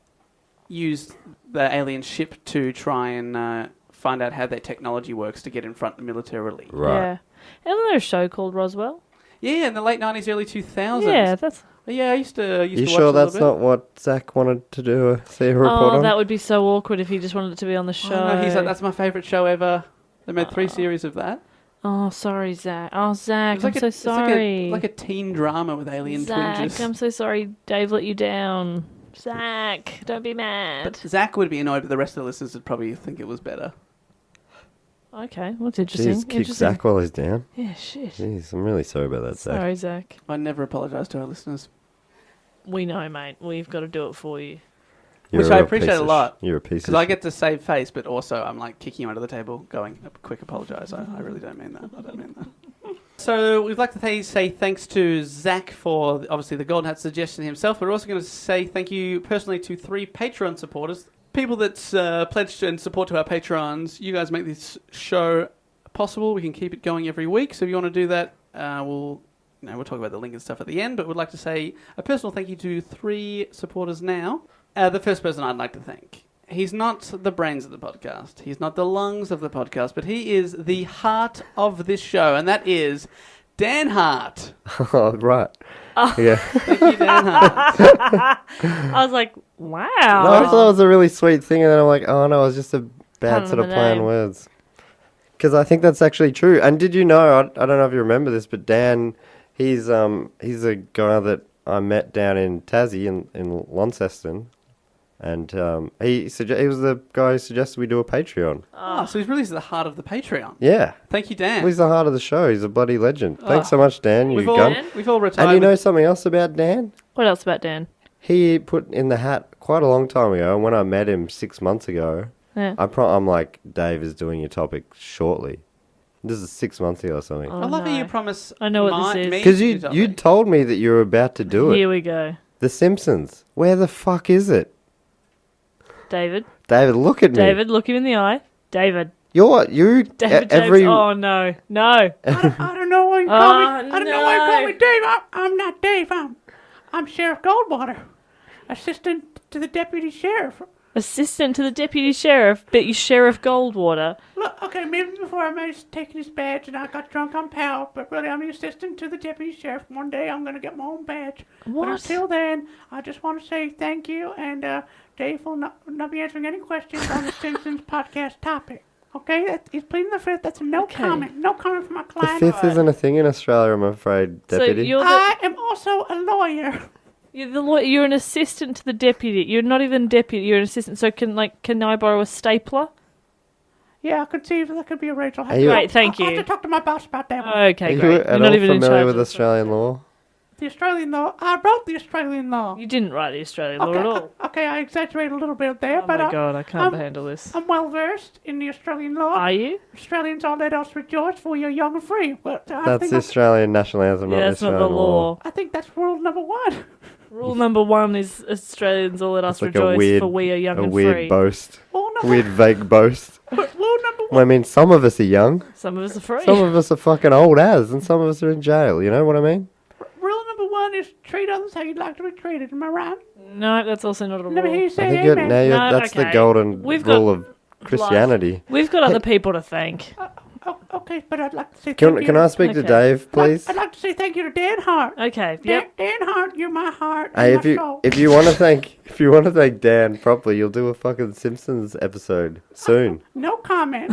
used the alien ship to try and find out how their technology works to get in front militarily. Right. Yeah. Isn't there a show called Roswell? Yeah, in the late 90s, early 2000s. Yeah, that's... Yeah, I used to You watch sure a little that's bit. not what Zach wanted to do? See a report Oh, on? that would be so awkward if he just wanted it to be on the show. Oh, no, he's like, that's my favourite show ever. They made 3 series of that. Oh, sorry, Zach. Oh, Zach, It was I'm so sorry. It's like a teen drama with alien twinges. Zach, I'm so sorry Dave let you down. Zach, don't be mad. But Zach would be annoyed, but the rest of the listeners would probably think it was better. Okay, well, that's interesting. Jeez, kick Zach while he's down. Yeah, shit. Jeez, I'm really sorry about that, Zach. Sorry, Zach. I never apologise to our listeners. We know, mate. We've got to do it for you. You're Which a I real appreciate piece a of lot. You're a piece of Because I get to save face, but also I'm like kicking him under the table, going, quick apologise. I really don't mean that. I don't mean that. So we'd like to say thanks to Zach for obviously the Golden Hat suggestion himself. We're also going to say thank you personally to 3 Patreon supporters. People that's pledged and support to our Patrons. You guys make this show possible. We can keep it going every week. So if you want to do that, we'll talk about the link and stuff at the end. But we'd like to say a personal thank you to 3 supporters now. The first person I'd like to thank. He's not the brains of the podcast. He's not the lungs of the podcast, but he is the heart of this show, and that is Dan Hart. Oh, right. Yeah. Thank you, Dan Hart. I was like, wow. No, I thought it was a really sweet thing, and then I'm like, oh no, it's just a bad Pun sort on of the play on name. words. Because I think that's actually true. And did you know, I don't know if you remember this, but Dan, he's a guy that I met down in Tassie in Launceston. And he was the guy who suggested we do a Patreon. Oh, so he's really the heart of the Patreon. Yeah. Thank you, Dan. Well, he's the heart of the show. He's a bloody legend. Thanks so much, Dan. We've You've all retired. And you know something else about Dan? What else about Dan? He put in the hat quite a long time ago. And when I met him 6 months ago, Yeah. I'm like, Dave is doing your topic shortly. This is 6 months ago or something. Oh, I love no. how you promise. I know what this is. Because you told me that you were about to do it. Here we go. The Simpsons. Where the fuck is it? David. David, look at me. David, look him in the eye. David. David James. Oh, no. No. I don't know why you call me. Oh, I don't know why you call no. me Dave. I'm not Dave. I'm Sheriff Goldwater, assistant to the deputy sheriff. Assistant to the deputy sheriff, but you Sheriff Goldwater. Look, okay, maybe before I was taking his badge and I got drunk on power, but really I'm the assistant to the deputy sheriff. One day I'm going to get my own badge. What? But until then, I just want to say thank you, and Dave will not be answering any questions on the Simpsons podcast topic. Okay, he's pleading the fifth. That's no comment. No comment from my The client. fifth isn't a thing in Australia, I'm afraid, deputy. So you're I am also a lawyer. You're the lawyer. You're an assistant to the deputy. You're not even deputy. You're an assistant. So can I borrow a stapler? Yeah, I could see if that could be arranged. I'll have Are to- you- Great, thank I'll have you. to talk to my boss about that one. Okay, Are great. you You're at not all even in familiar charge with of Australian law? The Australian law. I wrote the Australian law. You didn't write the Australian law at all. Okay, I exaggerated a little bit there, Oh but my god, I can't I'm- handle this. I'm well versed in the Australian law. Are you? Australians all let us rejoice, for you're young and free. Well, That's the Australian national anthem, not Yeah, the that's not Australian the law. I think that's rule number 1. Rule number 1 is Australians all let us It's like a rejoice, weird, for we are young a and weird free. boast. Rule number, Weird, vague boast. rule number 1. Well, I mean, some of us are young. Some of us are free. Some of us are fucking old as, and some of us are in jail. You know what I mean? Rule number 1 is treat others how you'd like to be treated. Am I right? No, that's also not a Never hear rule. you I say think you're, amen. that's the okay. golden We've rule got of Christianity. We've got other people to thank. Okay, but I'd like to say thank you. Can I speak to Okay. Dave, please? I'd like to say thank you to Dan Hart. Okay, yep. Dan Hart, you're my heart. Hey, and my soul. if you want to thank Dan properly, you'll do a fucking Simpsons episode soon. No comment.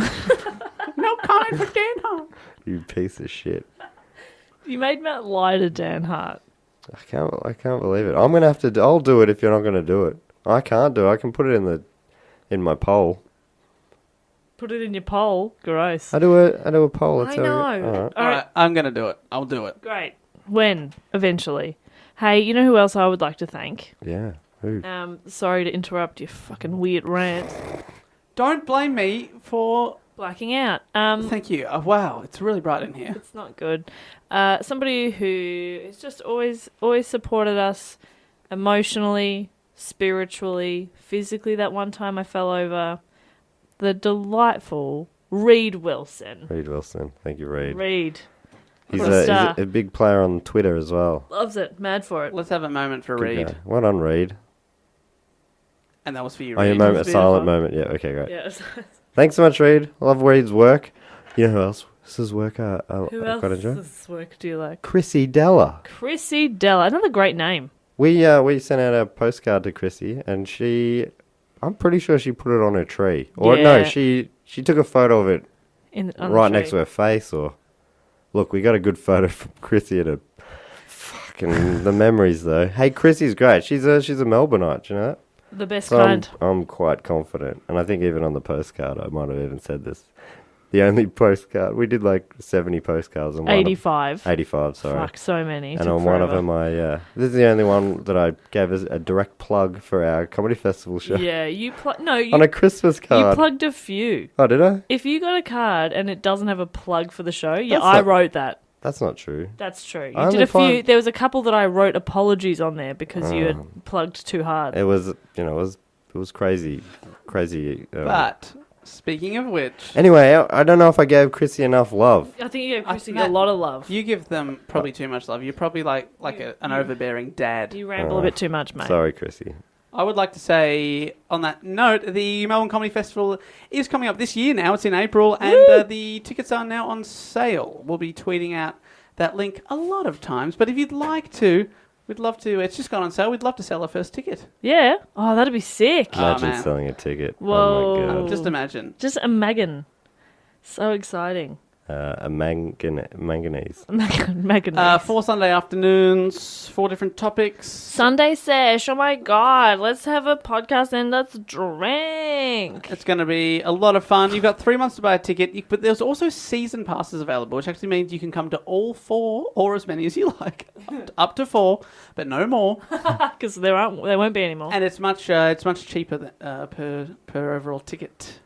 No comment for Dan Hart. You piece of shit. You made Matt lie to Dan Hart. I can't believe it. I'm gonna have to. I'll do it if you're not gonna do it. I can't do it. I can put it in my poll. Put it in your poll. Gross. I do a poll. That's I how we know. go. All right. All right, I'm going to do it. I'll do it. Great. When? Eventually. Hey, you know who else I would like to thank? Yeah. Who? Sorry to interrupt your fucking weird rant. Don't blame me for... Blacking out. Thank you. Oh, wow, it's really bright in here. It's not good. Somebody who has just always supported us emotionally, spiritually, physically. That one time I fell over. The delightful Reed Wilson. Reed Wilson. Thank you, Reed. Reed. He's What a star. a big player on Twitter as well. Loves it. Mad for it. Let's have a moment for Good Reed. guy. Well done, Reed. And that was for you, Oh, your Reed. moment, a That's silent beautiful. moment. Yeah, okay, great. Yes. Thanks so much, Reed. I love Reed's work. You know who else Whose work I Who quite enjoy? else's work do you like? Chrissy Della. Chrissy Della. Another great name. We sent out a postcard to Chrissy, and I'm pretty sure she put it on her tree. Or no, she took a photo of it right next to her face. Or look, we got a good photo from Chrissy at a fucking the memories though. Hey, Chrissy's great. She's a Melbourneite, you know that? The best So kind. I'm quite confident, and I think even on the postcard I might have even said this. The only postcard we did like 70 postcards on 85. 85, sorry. Fuck, so many. And on one of them, this is the only one that I gave as a direct plug for our comedy festival show. Yeah, you on a Christmas card. You plugged a few. Oh, did I? If you got a card and it doesn't have a plug for the show, I wrote that. That's not true. That's true. You did a few. There was a couple that I wrote apologies on there because you had plugged too hard. It was, it was crazy. But speaking of which, anyway, I don't know if I gave Chrissy enough love. I think you gave Chrissy a lot of love. You give them probably too much love. You're probably like an overbearing dad. You ramble a bit too much, mate. Sorry, Chrissy. I would like to say, on that note, the Melbourne Comedy Festival is coming up this year now. It's in April, and the tickets are now on sale. We'll be tweeting out that link a lot of times, but if you'd like to, we'd love to. It's just gone on sale. We'd love to sell our first ticket. Yeah. Oh, that'd be sick. Imagine selling a ticket. Whoa. Oh, my God. Just imagine. Just imagine. So exciting. A manganese. Manganese. 4 Sunday afternoons, 4 different topics. Sunday sesh. Oh my God. Let's have a podcast and let's drink. It's going to be a lot of fun. You've got 3 months to buy a ticket, but there's also season passes available, which actually means you can come to all 4 or as many as you like. Up to 4, but no more. Because there won't be any more. And it's much cheaper per overall ticket.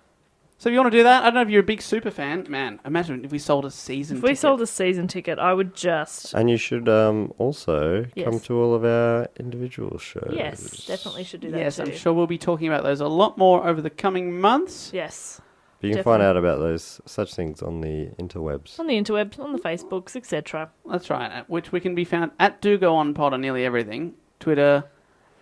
So if you want to do that, I don't know if you're a big super fan. Man, imagine if we sold a season ticket. If we sold a season ticket, I would just... And you should also come to all of our individual shows. Yes, definitely should do that Yes, too. I'm sure we'll be talking about those a lot more over the coming months. Yes. But you can find out about those such things on the interwebs. On the interwebs, on the Facebooks, etc. That's right, which we can be found at Do Go On Pod on nearly everything. Twitter,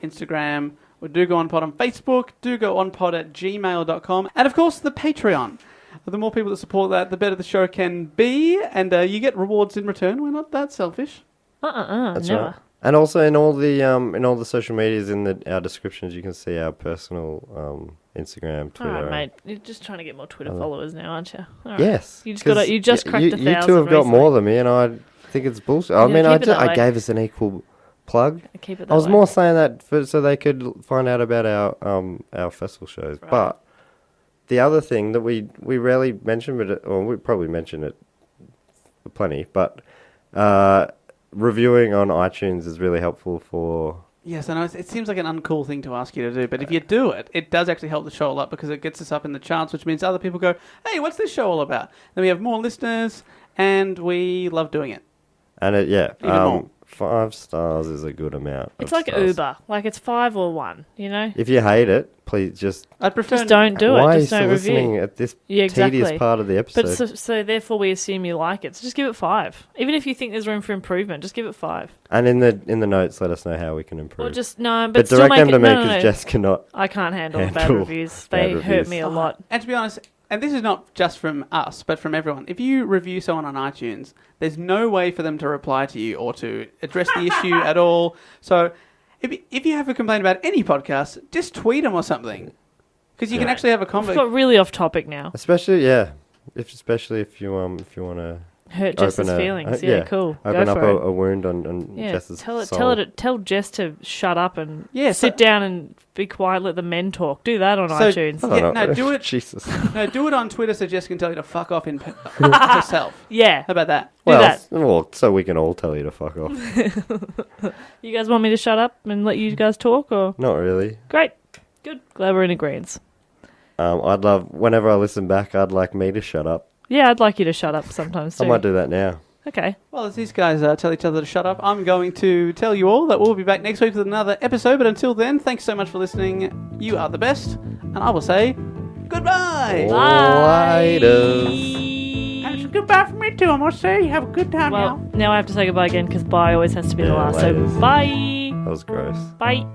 Instagram... We Do Go On Pod on Facebook, Do Go On Pod at gmail.com, and of course the Patreon. The more people that support that, the better the show can be, and you get rewards in return. We're not that selfish. That's never. right. And also in all the social medias our descriptions, you can see our personal Instagram, Twitter. All right, mate. You're just trying to get more Twitter followers now, aren't you? All right. Yes. You just cracked 1,000. You two have got more than me, and I think it's bullshit. I mean, I gave us an equal plug. Keep it I was more saying that so they could find out about our festival shows. Right. But the other thing that we rarely mention, or we probably mention it plenty, but reviewing on iTunes is really helpful for... Yes, I know. It seems like an uncool thing to ask you to do, but if you do it, it does actually help the show a lot because it gets us up in the charts, which means other people go, hey, what's this show all about? Then we have more listeners, and we love doing it. And Even more. 5 stars is a good amount. It's like stars. Uber. Like it's 5 or 1, you know? If you hate it, please just... I'd prefer... Just don't do it. Why just don't are you still listening at this tedious part of the episode? But so therefore we assume you like it. So just give it 5. Even if you think there's room for improvement, just give it 5. And in the notes, let us know how we can improve. Or just, but direct them to me because Jess cannot... I can't handle bad reviews. They hurt me a lot. And to be honest... And this is not just from us, but from everyone. If you review someone on iTunes, there's no way for them to reply to you or to address the issue at all. So if you have a complaint about any podcast, just tweet them or something. Because you can actually have a conversation. We've got really off topic now. Especially if you want to... Hurt Jess's feelings. Cool. Open up a wound on Jess's soul. Tell Jess to shut up and sit down and be quiet. Let the men talk. Do that on iTunes. Do it. Jesus. No, do it on Twitter so Jess can tell you to fuck off herself. Yeah. How about that? Do that. Well, so we can all tell you to fuck off. You guys want me to shut up and let you guys talk, or not really? Great. Good. Glad we're in agreement. I'd love whenever I listen back. I'd like me to shut up. Yeah, I'd like you to shut up sometimes too. I might do that now. Okay. Well, as these guys tell each other to shut up, I'm going to tell you all that we'll be back next week with another episode. But until then, thanks so much for listening. You are the best. And I will say goodbye. Bye. Later. And it's goodbye from me too, I must say. Have a good time now. Now I have to say goodbye again because bye always has to be the last. Later. So bye. That was gross. Bye.